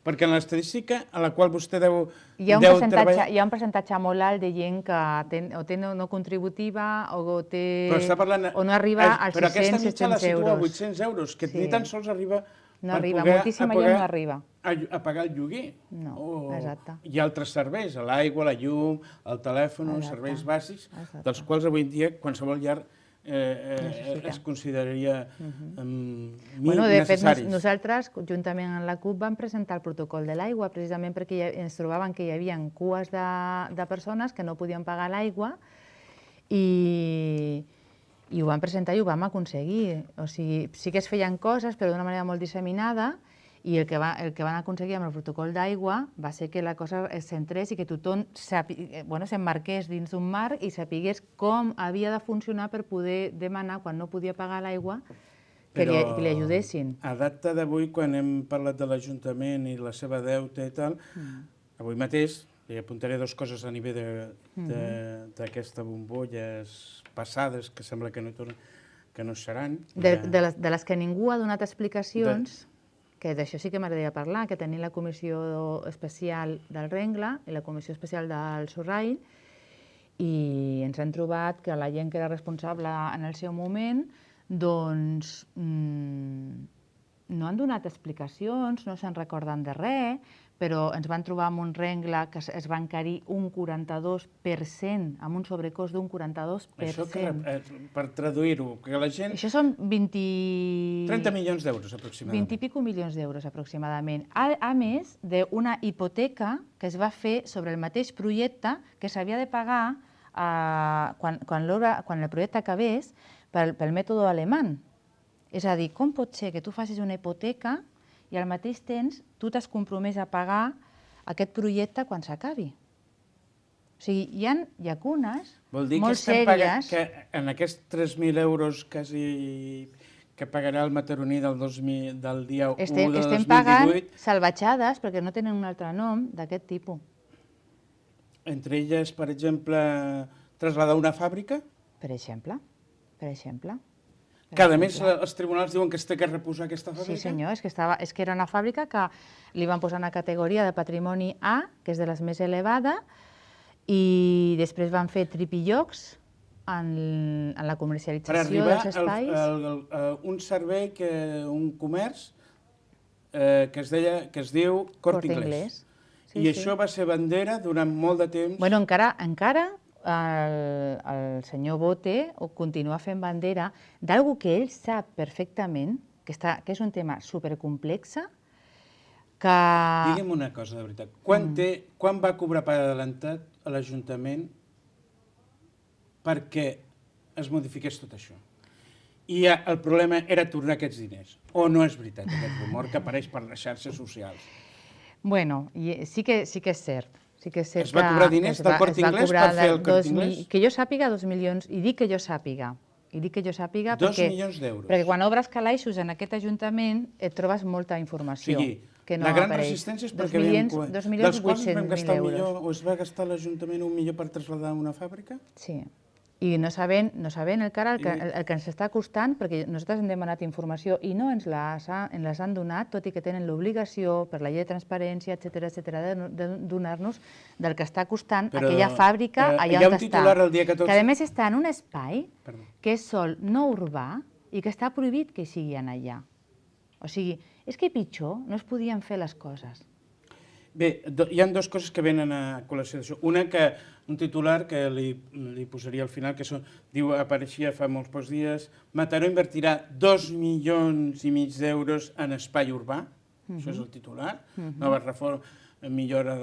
perquè en l'estadística a la qual vostè deu treballar... Hi ha un percentatge molt alt de gent que té no contributiva o no arriba als 600-700 euros. Però aquesta mitja la situa a 800 euros, que ni tan sols arriba no arriba, moltíssima gent no arriba. A pagar el lloguer. No, exacte. I altres serveis, l'aigua, la llum, el telèfon, els serveis bàsics, dels quals avui en dia qualsevol llar es consideraria necessaris. De fet, nosaltres, juntament amb la CUP, vam presentar el protocol de l'aigua, precisament perquè ens trobaven que hi havia cues de persones que no podien pagar l'aigua i ho vam presentar i ho vam aconseguir. O sigui, sí que es feien coses, però d'una manera molt disseminada, i el que van aconseguir amb el protocol d'aigua va ser que la cosa es centrés i que tothom s'emmarqués dins d'un marc i sapigués com havia de funcionar per poder demanar, quan no podia pagar l'aigua, que li ajudessin. A data d'avui, quan hem parlat de l'Ajuntament i la seva deuta i tal, avui mateix, li apuntaré dues coses a nivell d'aquestes bombolles passades que sembla que no seran. De les que ningú ha donat explicacions, que d'això sí que m'agradaria parlar, que tenim la comissió especial del Rengle i la comissió especial del Sorraïl, i ens han trobat que la gent que era responsable en el seu moment, doncs no han donat explicacions, no se'n recorden de res, però ens van trobar amb un rengle que es va encarir un 42%, amb un sobrecost d'un 42%. Això, per traduir-ho, que la gent... Això són 30 milions d'euros, aproximadament. 20 i pico milions d'euros, aproximadament. A més d'una hipoteca que es va fer sobre el mateix projecte que s'havia de pagar quan el projecte acabés pel mètode alemany. És a dir, com pot ser que tu facis una hipoteca i al mateix temps tu t'has compromès a pagar aquest projecte quan s'acabi? O sigui, hi ha llacunes molt sèries. Que en aquests 3.000 euros que pagarà el mataroní del dia 1 de 2018... Estem pagant salvatjades, perquè no tenen un altre nom, d'aquest tipus. Entre elles, per exemple, traslladar una fàbrica? Per exemple. Que, a més, els tribunals diuen que es té que reposar aquesta fàbrica? Sí, senyor, és que era una fàbrica que li van posar una categoria de patrimoni A, que és de les més elevada, i després van fer tripillocs en la comercialització dels espais. Per arribar a un servei, un comerç, que es diu Corte Inglés. I això va ser bandera durant molt de temps. Bueno, encara el senyor Bote continua fent bandera d'algú que ell sap perfectament, que és un tema supercomplex, que... Digue'm una cosa, de veritat. Quan va cobrar per adelantat a l'Ajuntament perquè es modifiqués tot això? I el problema era tornar aquests diners. O no és veritat, aquest rumor que apareix per les xarxes socials? Bueno, sí que és cert. Es va cobrar diners del Corte Inglés per fer el Corte Inglés? Que jo sàpiga, 2 milions, i dic que jo sàpiga. 2 milions d'euros. Perquè quan obres calaixos en aquest Ajuntament et trobes molta informació que no apareix. La gran resistència és perquè dels quals vam gastar €1 milió, o es va gastar l'Ajuntament €1 milió per traslladar una fàbrica? Sí. I no sabent encara el que ens està costant, perquè nosaltres hem demanat informació i no ens les han donat, tot i que tenen l'obligació per la llei de transparència, etcètera, de donar-nos del que està costant aquella fàbrica allà on està. Hi ha un titular el dia 14... Que a més està en un espai que és sòl no urbà i que està prohibit que sigui allà. O sigui, és que pitjor no es podien fer les coses. Bé, hi ha dues coses que venen a col·lació d'això. Una, un titular que li posaria al final, que diu, apareixia fa molts pocs dies, Mataró invertirà 2,5 milions d'euros en espai urbà, això és el titular, nova reforma, millores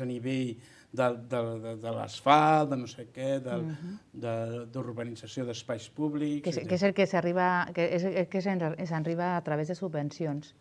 a nivell de l'asfalt, de no sé què, d'urbanització d'espais públics... Que és el que s'arriba a través de subvencions. O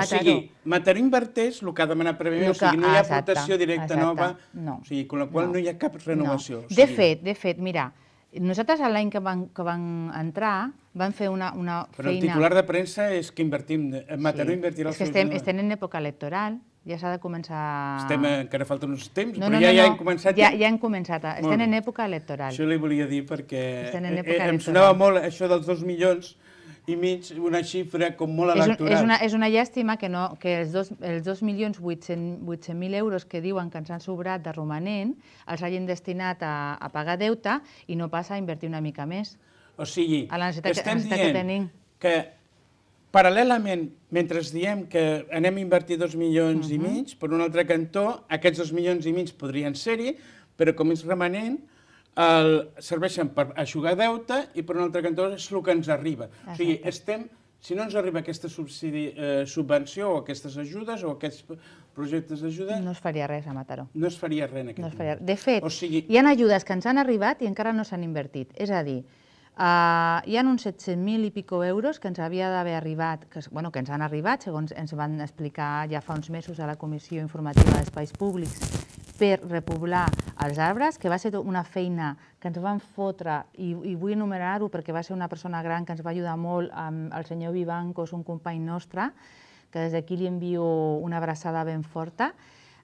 sigui, Mataró inverteix el que ha demanat prèviament, o sigui, no hi ha aportació directa nova, o sigui, amb la qual no hi ha cap renovació. De fet, mira, nosaltres l'any que van entrar vam fer una feina... Però el titular de premsa és que Mataró invertirà... És que estem en època electoral, ja s'ha de començar... Encara falten uns temps, però ja hem començat... Ja hem començat, estem en època electoral. Això li volia dir perquè em sonava molt això dels 2,5 milions, una xifra com molt electoral. És una llàstima que els 2.800.000 euros que diuen que ens han sobrat de romanent els hagin destinat a pagar deute i no pas a invertir una mica més. O sigui, estem dient que paral·lelament, mentre diem que anem a invertir 2,5 milions, per un altre cantó, aquests 2,5 milions podrien ser-hi, però com és remanent, serveixen per eixugar deute i per un altre cantó és el que ens arriba. O sigui, si no ens arriba aquesta subvenció o aquestes ajudes o aquests projectes d'ajuda... No es faria res a Mataró. No es faria res en aquest moment. De fet, hi ha ajudes que ens han arribat i encara no s'han invertit. És a dir, hi ha uns 700.000 i pico euros que ens havia d'haver arribat, que ens han arribat, segons ens van explicar ja fa uns mesos a la Comissió Informativa d'Espais Públics, per repoblar els arbres, que va ser una feina que ens van fotre, i vull enumerar-ho perquè va ser una persona gran que ens va ajudar molt, el senyor Vivancos, un company nostre, que des d'aquí li envio una abraçada ben forta,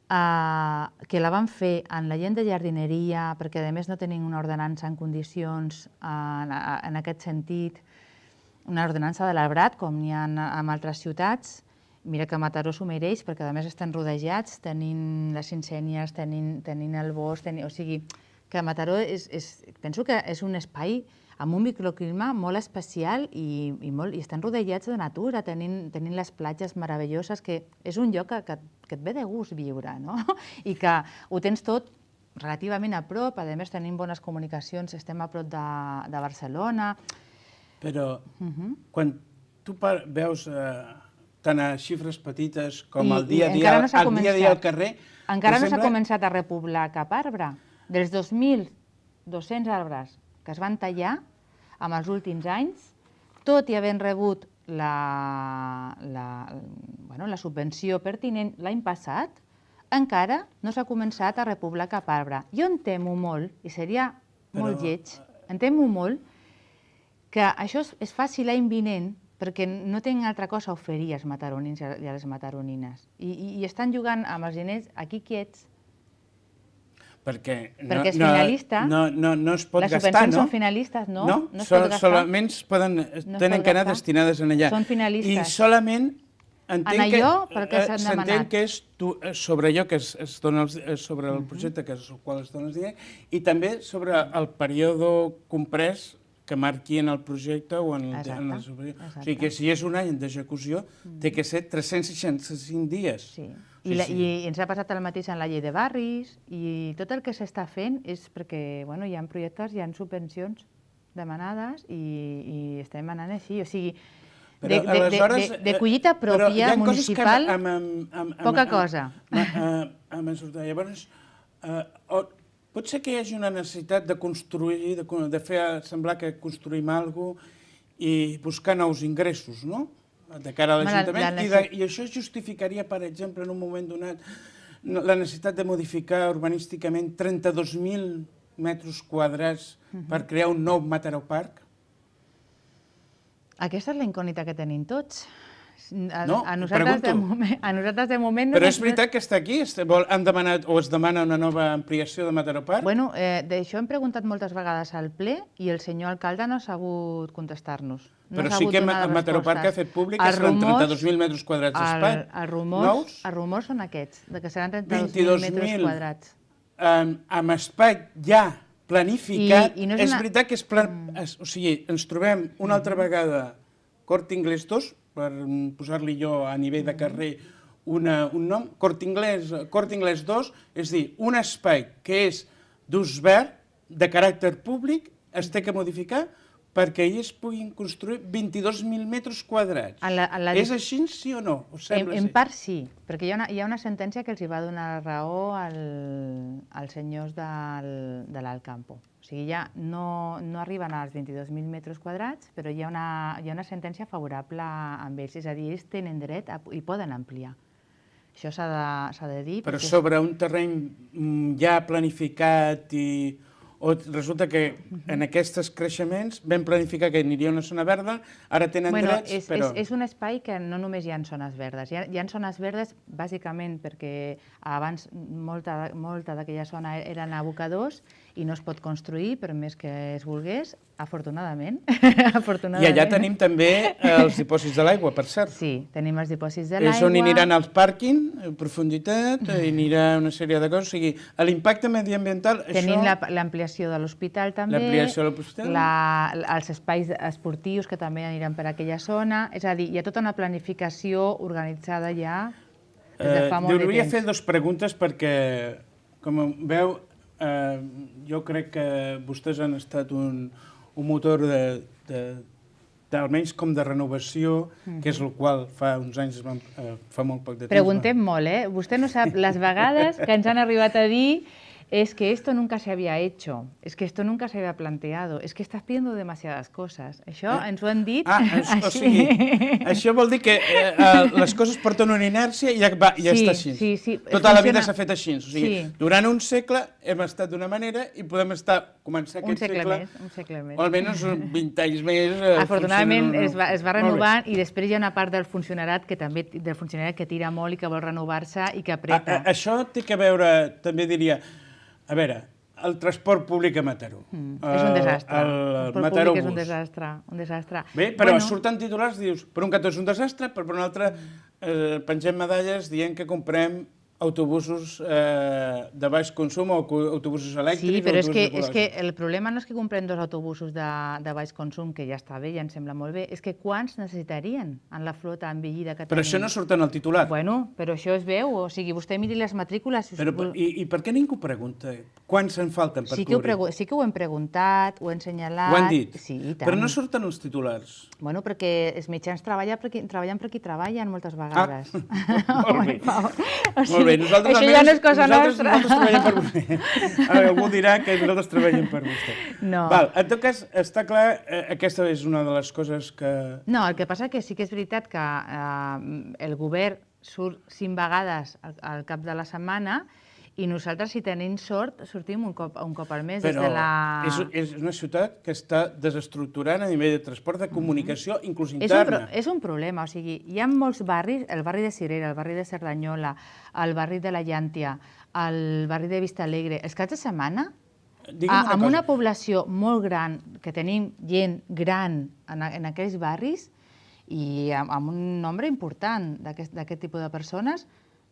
que la van fer en la gent de jardineria, perquè a més no tenim una ordenança en condicions en aquest sentit, una ordenança de l'arbrat, com n'hi ha en altres ciutats. Mira que Mataró s'ho mereix, perquè a més estan rodejats, tenint les incènies, tenint el bosc, o sigui, que Mataró penso que és un espai amb un microclima molt especial i estan rodejats de natura, tenint les platges meravelloses, que és un lloc que et ve de gust viure, no? I que ho tens tot relativament a prop, a més tenim bones comunicacions, estem a prop de Barcelona. Però quan tu veus tant a xifres petites com al dia a dia al carrer... Encara no s'ha començat a repoblar cap arbre. Dels 2.200 arbres que es van tallar en els últims anys, tot i havent rebut la subvenció pertinent l'any passat, encara no s'ha començat a repoblar cap arbre. Jo em temo molt, i seria molt lleig, em temo molt que això es faci l'any vinent, perquè no tenen altra cosa a oferir als mataronins i a les mataronines. I estan jugant amb els diners aquí quiets. Perquè és finalista. No es pot gastar, no? Les subvencions són finalistes, no? No, solament tenen que anar destinades a allà. Són finalistes. I solament s'entén que és sobre allò que es dona, sobre el projecte que és el qual es dona els diners, i també sobre el període comprès que marqui en el projecte o en el superior. O sigui que si és un any d'execució, té que ser 365 dies. Sí. I ens ha passat el mateix en la llei de barris, i tot el que s'està fent és perquè hi ha projectes, hi ha subvencions demanades i estem anant així. O sigui, de collita pròpia, municipal, poca cosa. Llavors, pot ser que hi hagi una necessitat de construir, de fer semblar que construïm alguna cosa i buscar nous ingressos, no?, de cara a l'Ajuntament. I això justificaria, per exemple, en un moment donat, la necessitat de modificar urbanísticament 32.000 metres quadrats per crear un nou Mataró Park? Aquesta és la incògnita que tenim tots. No, pregunto. A nosaltres de moment... Però és veritat que està aquí? Han demanat o es demana una nova ampliació de Mataró Park? Bueno, d'això hem preguntat moltes vegades al ple i el senyor alcalde no ha sabut contestar-nos. Però sí que Mataró Park ha fet públic que seran 32.000 metres quadrats d'espai nous. Els rumors són aquests, que seran 32.000 metres quadrats. Amb espai ja planificat. És veritat que o sigui, ens trobem una altra vegada Corte Inglés 2, per posar-li jo a nivell de carrer un nom, Corte Inglés 2, és a dir, un espai que és d'ús verd, de caràcter públic, es té que modificar perquè ells puguin construir 22.000 metres quadrats. És així, sí o no? En part sí, perquè hi ha una sentència que els va donar raó als senyors de l'Alcampo. O sigui, ja no arriben als 22.000 metres quadrats, però hi ha una sentència favorable amb ells. És a dir, ells tenen dret i poden ampliar. Això s'ha de dir. Però sobre un terreny ja planificat o resulta que en aquests creixements vam planificar que aniria a una zona verda, ara tenen drets, però... És un espai que no només hi ha zones verdes. Hi ha zones verdes bàsicament perquè abans molta d'aquella zona eren abocadors i no es pot construir, per més que es volgués, afortunadament. I allà tenim també els dipòsits de l'aigua, per cert. Sí, tenim els dipòsits de l'aigua. És on hi aniran els pàrquing, en profunditat, hi anirà una sèrie de coses. O sigui, l'impacte mediambiental... Tenim l'ampliació de l'hospital també, els espais esportius que també aniran per aquella zona. És a dir, hi ha tota una planificació organitzada ja des de fa molt de temps. Volia fer dues preguntes perquè, com veu, jo crec que vostès han estat un motor almenys com de renovació, que és el qual fa uns anys, fa molt poc de temps. Preguntem molt, eh? Vostè no sap les vegades que ens han arribat a dir es que esto nunca se había hecho, es que esto nunca se había planteado, es que estás pidiendo demasiadas cosas. Això ens ho han dit així. O sigui, això vol dir que les coses porten una inèrcia i ja està així. Sí. Tota la vida s'ha fet així. O sigui, durant un segle hem estat d'una manera i podem començar aquest segle... Un segle més. O almenys 20 anys més. Afortunadament es va renovant i després hi ha una part del funcionariat que tira molt i que vol renovar-se i que apreta. Això té a veure, també diria... A veure, el transport públic a Mataró. És un desastre. El transport públic és un desastre. Bé, però surten titulars, dius, per un cantó és un desastre, però per un altre pengem medalles dient que comprem autobusos de baix consum o autobusos elèctrics. Sí, però és que el problema no és que comprem dos autobusos de baix consum, que ja està bé, ja em sembla molt bé, és que quants necessitarien en la flota envellida que tenim? Però això no surt en el titular. Bueno, però això es veu, o sigui, vostè miri les matrícules... I per què ningú pregunta quants en falten per cobrir? Sí que ho hem preguntat, ho hem assenyalat... Ho han dit? Sí, i tant. Però no surten els titulars. Bueno, perquè els mitjans treballen per qui treballen moltes vegades. Molt bé. Molt bé, això ja no és cosa nostra. Nosaltres treballem per vostè. Algú dirà que nosaltres treballem per vostè. No. En tot cas, està clar, aquesta és una de les coses que... No, el que passa que sí que és veritat que el govern surt 5 vegades al cap de la setmana i nosaltres, si tenim sort, sortim un cop al mes. Però és una ciutat que està desestructurant a nivell de transport, de comunicació, inclús interna. És un problema, o sigui, hi ha molts barris, el barri de Cirera, el barri de Cerdanyola, el barri de la Llàntia, el barri de Vistalegre, els caps de setmana, amb una població molt gran, que tenim gent gran en aquells barris, i amb un nombre important d'aquest tipus de persones,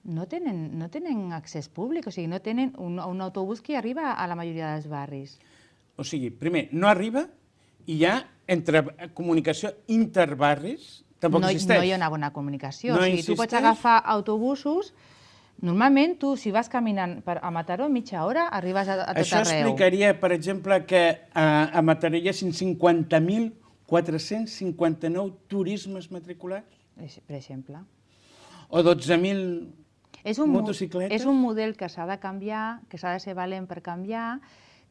no tenen accés públic, o sigui, no tenen un autobús que arriba a la majoria dels barris. O sigui, primer, no arriba i hi ha comunicació interbarris, tampoc existeix. No hi ha una bona comunicació. O sigui, tu pots agafar autobusos, normalment tu, si vas caminant a Mataró, mitja hora, arribes a tot arreu. Això explicaria, per exemple, que a Mataró hi ha 50.459 turismes matriculats? Per exemple. O 12.000 motocicletes? És un model que s'ha de canviar, que s'ha de ser valent per canviar,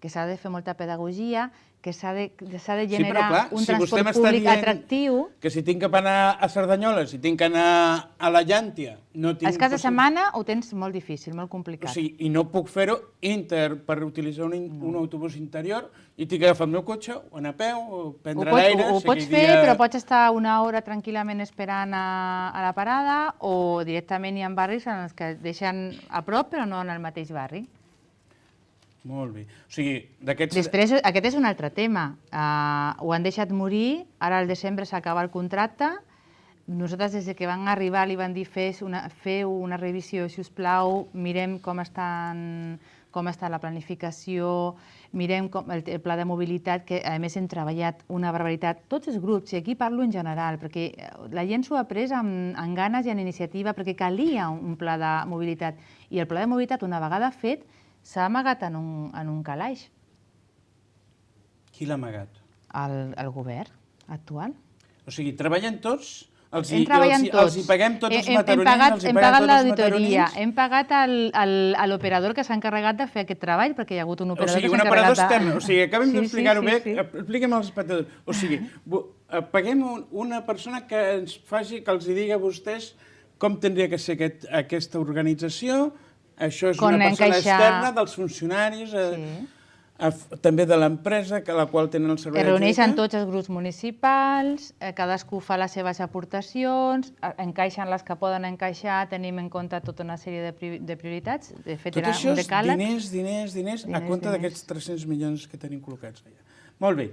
que s'ha de fer molta pedagogia, que s'ha de Sí, però generar clar, un si vostè transport m'està públic dient atractiu. que si tinc que anar a Cerdanyola, si tinc que anar a la Llàntia, no tinc... Els caps de setmana ho tens molt difícil, molt O complicat. sigui, i no puc fer-ho per utilitzar un autobús interior i tinc que agafar el meu cotxe o anar a peu o prendre l'aire. Ho pots fer, però pots estar una hora tranquil·lament esperant a la parada o directament hi ha barris en els que et deixen a prop però no en el mateix barri. Molt bé. O sigui, d'aquests... Després, aquest és un altre tema. Ho han deixat morir, ara al desembre s'acaba el contracte. Nosaltres, des que van arribar, li van dir feu una revisió, si us plau, mirem com està la planificació, mirem el pla de mobilitat, que a més hem treballat una barbaritat. Tots els grups, i aquí parlo en general, perquè la gent s'ho ha pres amb ganes i amb iniciativa, perquè calia un pla de mobilitat. I el pla de mobilitat, una vegada fet, s'ha amagat en un calaix. Qui l'ha amagat? El govern actual. O sigui, treballen tots, els Hem treballat tots. hi paguem tots els mataronins, hem pagat l'auditoria, hem pagat l'operador que s'ha encarregat de fer aquest treball, perquè hi ha hagut un operador que s'ha encarregat de... O sigui, un operador extern. O sigui, acabem d'explicar-ho bé, expliquem als espectadors. O sigui, paguem una persona que ens faci, que els digui a vostès com tindria que ser aquesta organització. Això és una persona externa dels funcionaris, també de l'empresa, a la qual tenen el servei es reuneixen tots els grups municipals, cadascú fa les seves aportacions, encaixen les que poden encaixar, tenim en compte tota una sèrie de prioritats. De fet, tot això és diners, a compte d'aquests 300 milions que tenim col·locats allà. Molt bé.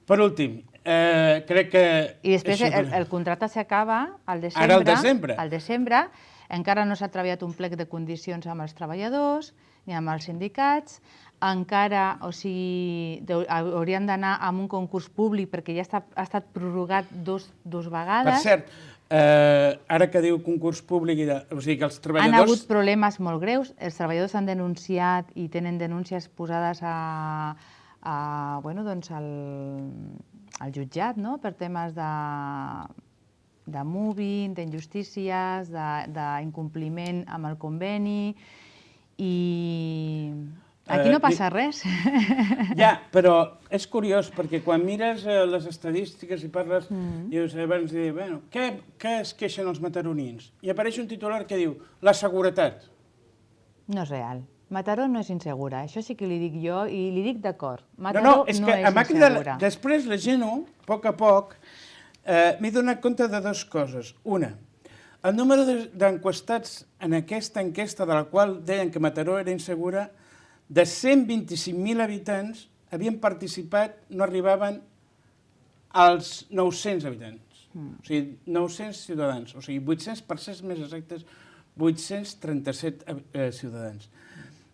Per últim, crec que... I després el contracte s'acaba al desembre. Ara al desembre. Al desembre. Encara no s'ha treballat un plec de condicions amb els treballadors ni amb els sindicats. Encara, o sigui, haurien d'anar a un concurs públic perquè ja ha estat prorrogat dos vegades. Per cert, ara que diu concurs públic, o sigui que els treballadors... Han hagut problemes molt greus. Els treballadors han denunciat i tenen denúncies posades al jutjat, no?, per temes de moving, d'injustícies, d'incompliment amb el conveni, i aquí no passa res. Ja, però és curiós, perquè quan mires les estadístiques i parles, dius, abans de dir, bueno, què es queixen els mataronins? I apareix un titular que diu, la seguretat. No és real. Mataró no és insegura, això sí que li dic jo, i li dic d'acord. No, és que a m'ha cridat... Després, llegint-ho, a poc, m'he donat compte de dues coses. Una, el número d'enquestats en aquesta enquesta, de la qual deien que Mataró era insegura, de 125.000 habitants havien participat, no arribaven als 900 habitants. O sigui, 900 ciutadans. O sigui, 800, per ser més exactes, 837 ciutadans.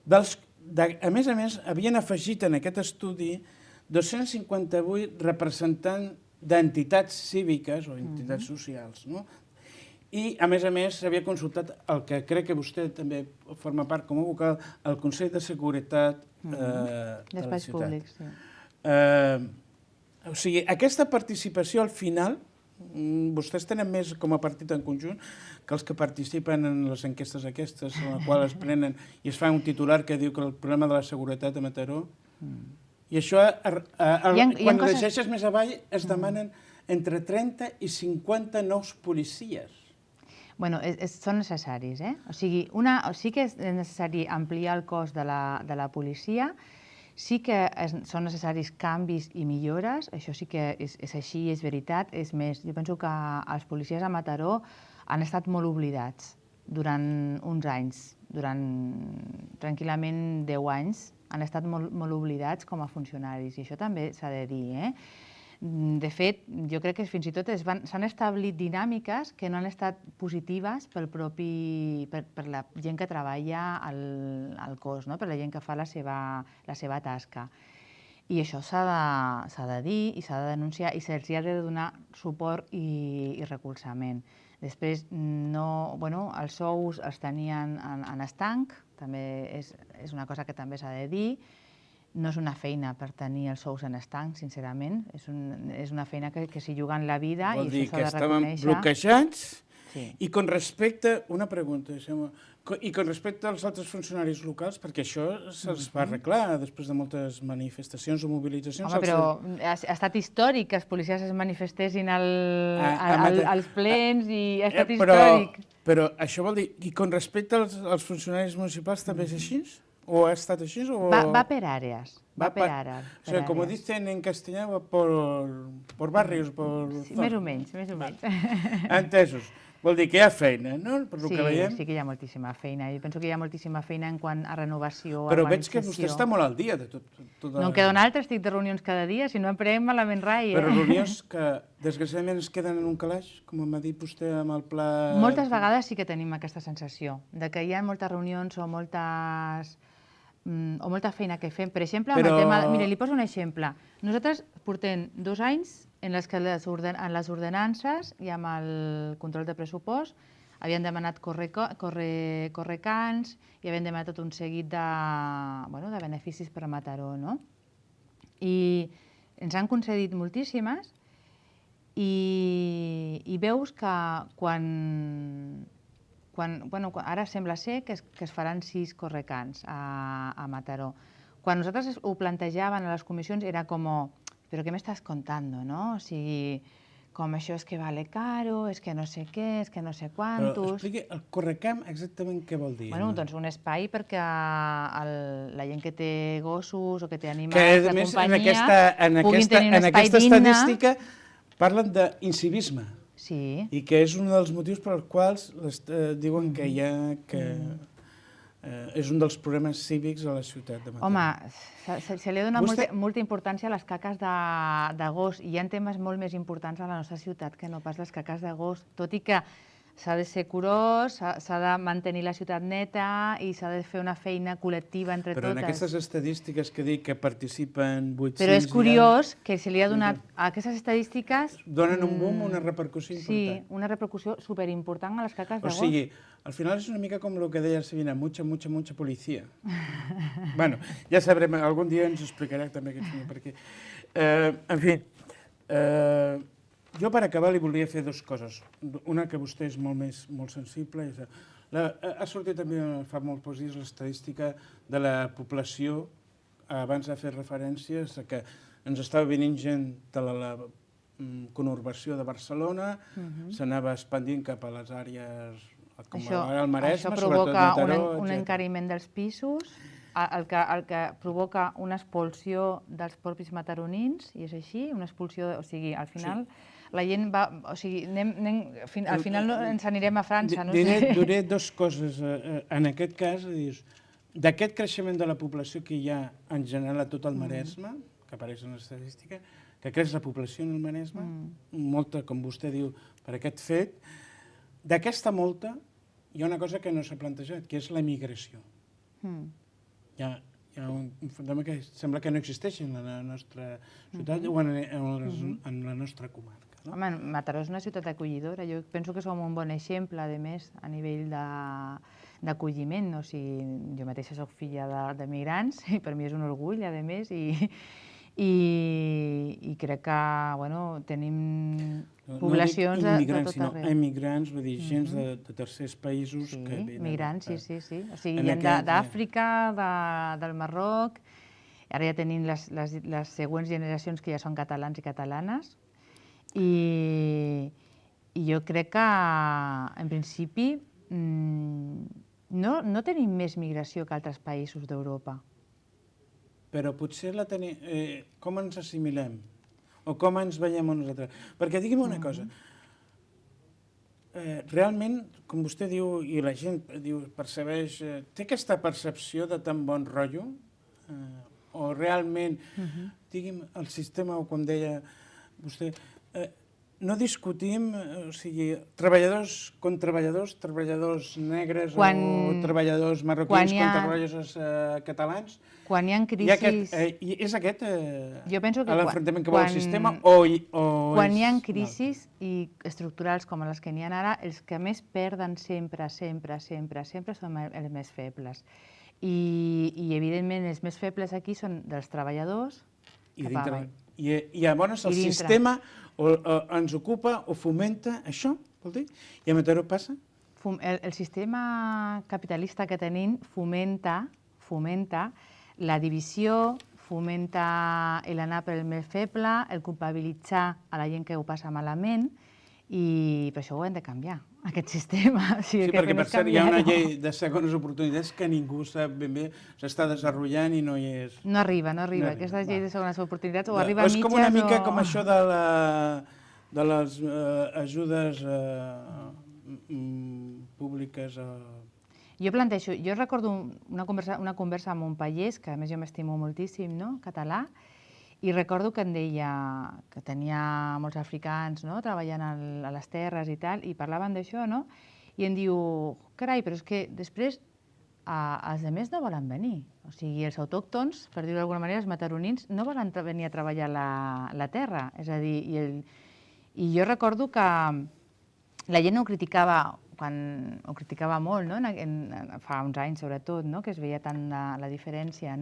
A més, havien afegit en aquest estudi 258 representants d'entitats cíviques o entitats socials, no? I, a més, s'havia consultat el que crec que vostè també forma part com a vocal, el Consell de Seguretat de la ciutat. Públics, sí. O sigui, aquesta participació al final, vostès tenen més com a partit en conjunt que els que participen en les enquestes aquestes, en les quals es prenen i es fa un titular que diu que el problema de la seguretat a Mataró... I això, quan llegeixes més avall, es demanen entre 30 i 50 nous policies. Bueno, són necessaris, eh? O sigui, sí que és necessari ampliar el cos de la policia, sí que són necessaris canvis i millores, això sí que és així, és veritat. És més, jo penso que els policies a Mataró han estat molt oblidats durant uns anys, durant tranquil·lament 10 anys, han estat molt oblidats com a funcionaris, i això també s'ha de dir, eh? De fet, jo crec que fins i tot s'han establit dinàmiques que no han estat positives per la gent que treballa al cos, per la gent que fa la seva tasca. I això s'ha de dir i s'ha de denunciar i se'ls ha de donar suport i recolzament. Després, els sous els tenien en estanc, també és una cosa que també s'ha de dir. No és una feina per tenir els sous en estanc, sincerament. És una feina que s'hi juguen la vida i això s'ha de reconèixer. Vol dir que estaven bloquejats Sí. I con respecte, una pregunta, i con respecte als altres funcionaris locals, perquè això se'ls va arreglar després de moltes manifestacions o mobilitzacions. Home, però ha estat històric que els policies es manifestessin als plens i ha estat històric. Però això vol dir, i con respecte als funcionaris municipals també és així? ¿O ha estado así? Va per àreas. Va per àreas. O sea, como dicen en castellà, va por barrios, por... Sí, més o menys, més o menys. Entesos. Vol dir que hi ha feina, no? Per lo que veiem. Sí que hi ha moltíssima feina. Jo penso que hi ha moltíssima feina en quant a renovació, Però veig que vostè està molt al dia de tot. No em queda una altra, estic de reunions cada dia, si no em preguem malament rai. Però reunions que, desgraciadament, es queden en un calaix, com m'ha dit vostè amb el pla... Moltes vegades sí que tenim aquesta sensació, de que hi ha moltes reunions o molta feina que fem. Per exemple, amb el tema... Mira, li poso un exemple. Nosaltres portem 2 anys en les ordenances i amb el control de pressupost havien demanat correcants i havien demanat tot un seguit de beneficis per a Mataró, no? I ens han concedit moltíssimes i veus que ara sembla ser que es faran 6 correcants a Mataró. Quan nosaltres ho plantejàvem a les comissions era com, però què m'estàs contando, no? O sigui, com això és que vale caro, és que no sé què, és que no sé quantos... Però expliqui, el correcamp exactament què vol dir? Bueno, doncs un espai perquè la gent que té gossos o que té animals de companyia puguin tenir un espai digne... En aquesta estadística parlen d'incivisme. Sí. I que és un dels motius per als quals diuen que és un dels problemes cívics a la ciutat de Mataró. Home, se li ha donat molta importància a les caques de gos i hi ha temes molt més importants a la nostra ciutat que no pas les caques de gos, tot i que s'ha de ser curós, s'ha de mantenir la ciutat neta i s'ha de fer una feina col·lectiva entre totes. Però en aquestes estadístiques que dic que participen 800... Però és curiós que se li ha donat a aquestes estadístiques... Donen un boom, una repercussió important. Sí, una repercussió superimportant a les caques de gos. O sigui, al final és una mica com el que deia Sabina, mucha policia. Bueno, ja sabrem, algun dia ens explicarà també aquest senyor, perquè... En fi, jo per acabar li volia fer 2 coses. Una que vostè és molt sensible. Ha sortit també fa molts pocs dies l'estadística de la població, abans ha fet referències a que ens estava venint gent de la conurbació de Barcelona, s'anava expandint cap a les àrees com el Maresme, sobretot Mataró... Això provoca un encariment dels pisos, el que provoca una expulsió dels propis mataronins, i és així, una expulsió, o sigui, al final... La gent va... O sigui, al final ens anirem a França, no sé. Diré 2 coses. En aquest cas, d'aquest creixement de la població que hi ha en general a tot el Maresme, que apareix en l'estadística, que creix la població en el Maresme, molta, com vostè diu, per aquest fet, d'aquesta molta hi ha una cosa que no s'ha plantejat, que és l'emigració. Hi ha un fenomen que sembla que no existeix en la nostra ciutat o en la nostra comarca. Home, Mataró és una ciutat acollidora. Jo penso que som un bon exemple, a més, a nivell d'acolliment. O sigui, jo mateixa soc filla de migrants i per mi és un orgull, a més, i crec que tenim poblacions de tot arreu. No emigrants, vull dir, gent de tercers països que venen... Migrants, sí. O sigui, gent d'Àfrica, del Marroc... Ara ja tenim les següents generacions que ja són catalans i catalanes. I jo crec que, en principi, no tenim més migració que altres països d'Europa. Però potser la tenim... Com ens assimilem? O com ens veiem a nosaltres? Perquè digui'm una cosa. Realment, com vostè diu, i la gent percebeix, té aquesta percepció de tan bon rotllo? O realment, digui'm, el sistema, o com deia vostè, no discutim, o sigui, treballadors contra treballadors negres o treballadors marroquins contra treballadors catalans? Quan hi ha crisis... És aquest l'enfrontament que vol el sistema? Quan hi ha crisis estructurals com les que n'hi ha ara, els que més perden sempre són els més febles. I evidentment, els més febles aquí són dels treballadors cap avall. I llavors el sistema ens ocupa o fomenta això? vol dir? I a Mataró passa? El sistema capitalista que tenim fomenta la divisió, fomenta l'anar per el més feble, el culpabilitzar a la gent que ho passa malament, i per això ho hem de canviar, aquest sistema. Sí, perquè per cert hi ha una llei de segones oportunitats que ningú sap ben bé, s'està desenvolupant i no hi és... No arriba. Aquesta llei de segones oportunitats o arriba a mitges o... És com una mica com això de les ajudes públiques... Jo recordo una conversa amb un pallès, que a més jo m'estimo moltíssim, català, i recordo que em deia que tenia molts africans treballant a les terres i tal, i parlaven d'això, i em diu, carai, però és que després els altres no volen venir. O sigui, els autòctons, per dir-ho d'alguna manera, els mataronins, no volen venir a treballar la terra. És a dir, i jo recordo que la gent ho criticava molt, fa uns anys sobretot, que es veia tant la diferència,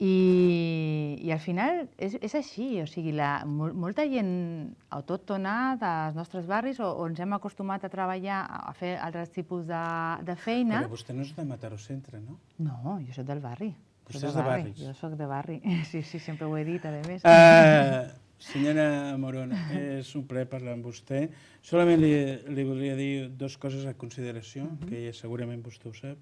i al final és així, o sigui, molta gent autòctona dels nostres barris o ens hem acostumat a treballar, a fer altres tipus de feina. Però vostè no és de Mataró Centre, no? No, jo soc del barri. Vostè és de barris? Jo soc de barri, sí, sempre ho he dit, a més. Senyora Morón, és un plaer parlar amb vostè. Solament li volia dir dues coses a consideració, que segurament vostè ho sap.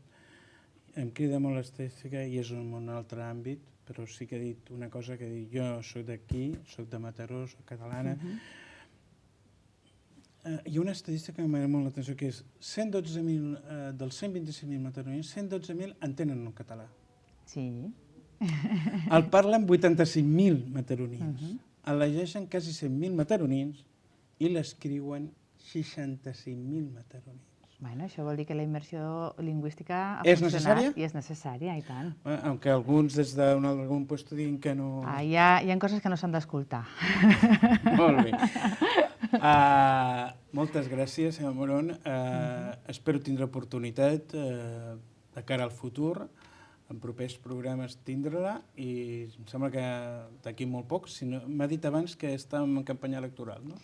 Em crida molt l'estètica i és un altre àmbit, però sí que he dit una cosa que dic, jo soc d'aquí, soc de Mataró, soc catalana. Hi ha una estadística que m'agrada molt l'atenció, que és 112.000 dels 125.000 mataronins, 112.000 entenen el català. Sí. El parlen 85.000 mataronins. El llegeixen quasi 100.000 mataronins i l'escriuen 65.000 mataronins. Bueno, això vol dir que la immersió lingüística ha És funcionat. necessària? I és necessària, i tant. Aunque alguns des d'algun lloc diguin que no... Hi ha coses que no s'han d'escoltar. Molt bé. Moltes gràcies, senyora Morón. Espero tindre oportunitat de cara al futur, en propers programes tindre-la, i em sembla que d'aquí molt poc, m'ha dit abans que estàvem en campanya electoral, no?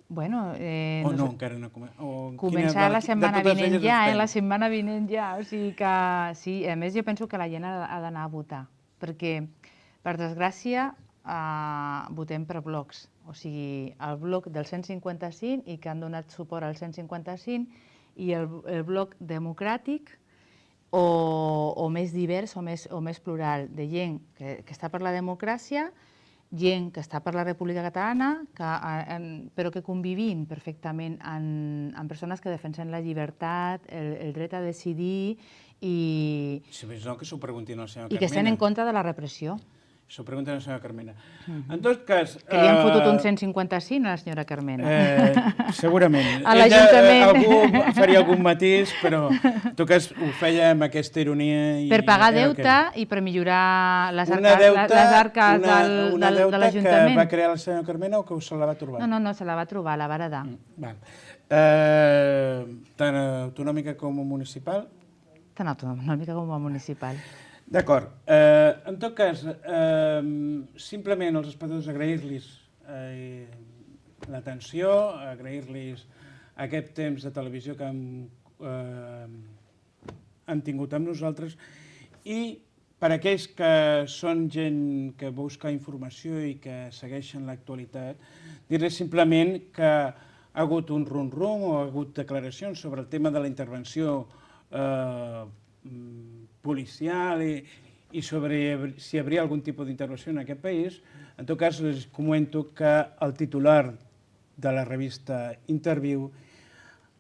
Bueno, o no, encara no. Començar la setmana vinent ja, la setmana vinent ja. O sigui que sí, a més jo penso que la gent ha d'anar a votar, perquè, per desgràcia, votem per blocs. O sigui, el bloc del 155 i que han donat suport al 155 i el bloc democràtic o més divers o més plural, de gent que està per la democràcia, gent que està per la República Catalana, però que convivint perfectament amb persones que defensen la llibertat, el dret a decidir i que s'ho preguntin a la senyora Carmena. I que estan en contra de la repressió. S'ho pregunten a la senyora Carmena. En tot cas... Que li han fotut un 155 a la senyora Carmena. Segurament. A l'Ajuntament. Algú faria algun matís, però en tot cas ho feia amb aquesta ironia. Per pagar deute i per millorar les arques de l'Ajuntament. Una deuta que va crear la senyora Carmena o que se la va trobar? No, se la va trobar, la va heredar. Tant autonòmica com municipal? Tant autonòmica com municipal. D'acord. En tot cas, simplement als espectadors agrair-los l'atenció, agrair-los aquest temps de televisió que han tingut amb nosaltres i per aquells que són gent que busca informació i que segueixen l'actualitat, dir-los simplement que ha hagut un rum-rum o ha hagut declaracions sobre el tema de la intervenció policial i sobre si hi hauria algun tipus d'intervenció en aquest país. En tot cas, els comento que el titular de la revista Interviu,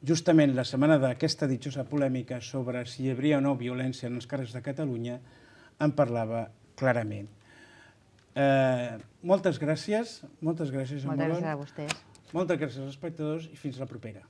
justament la setmana d'aquesta ditjosa polèmica sobre si hi hauria o no violència en els carrers de Catalunya, en parlava clarament. Moltes gràcies. Moltes gràcies, Moltes gràcies a vostès. Moltes gràcies als espectadors i fins la propera.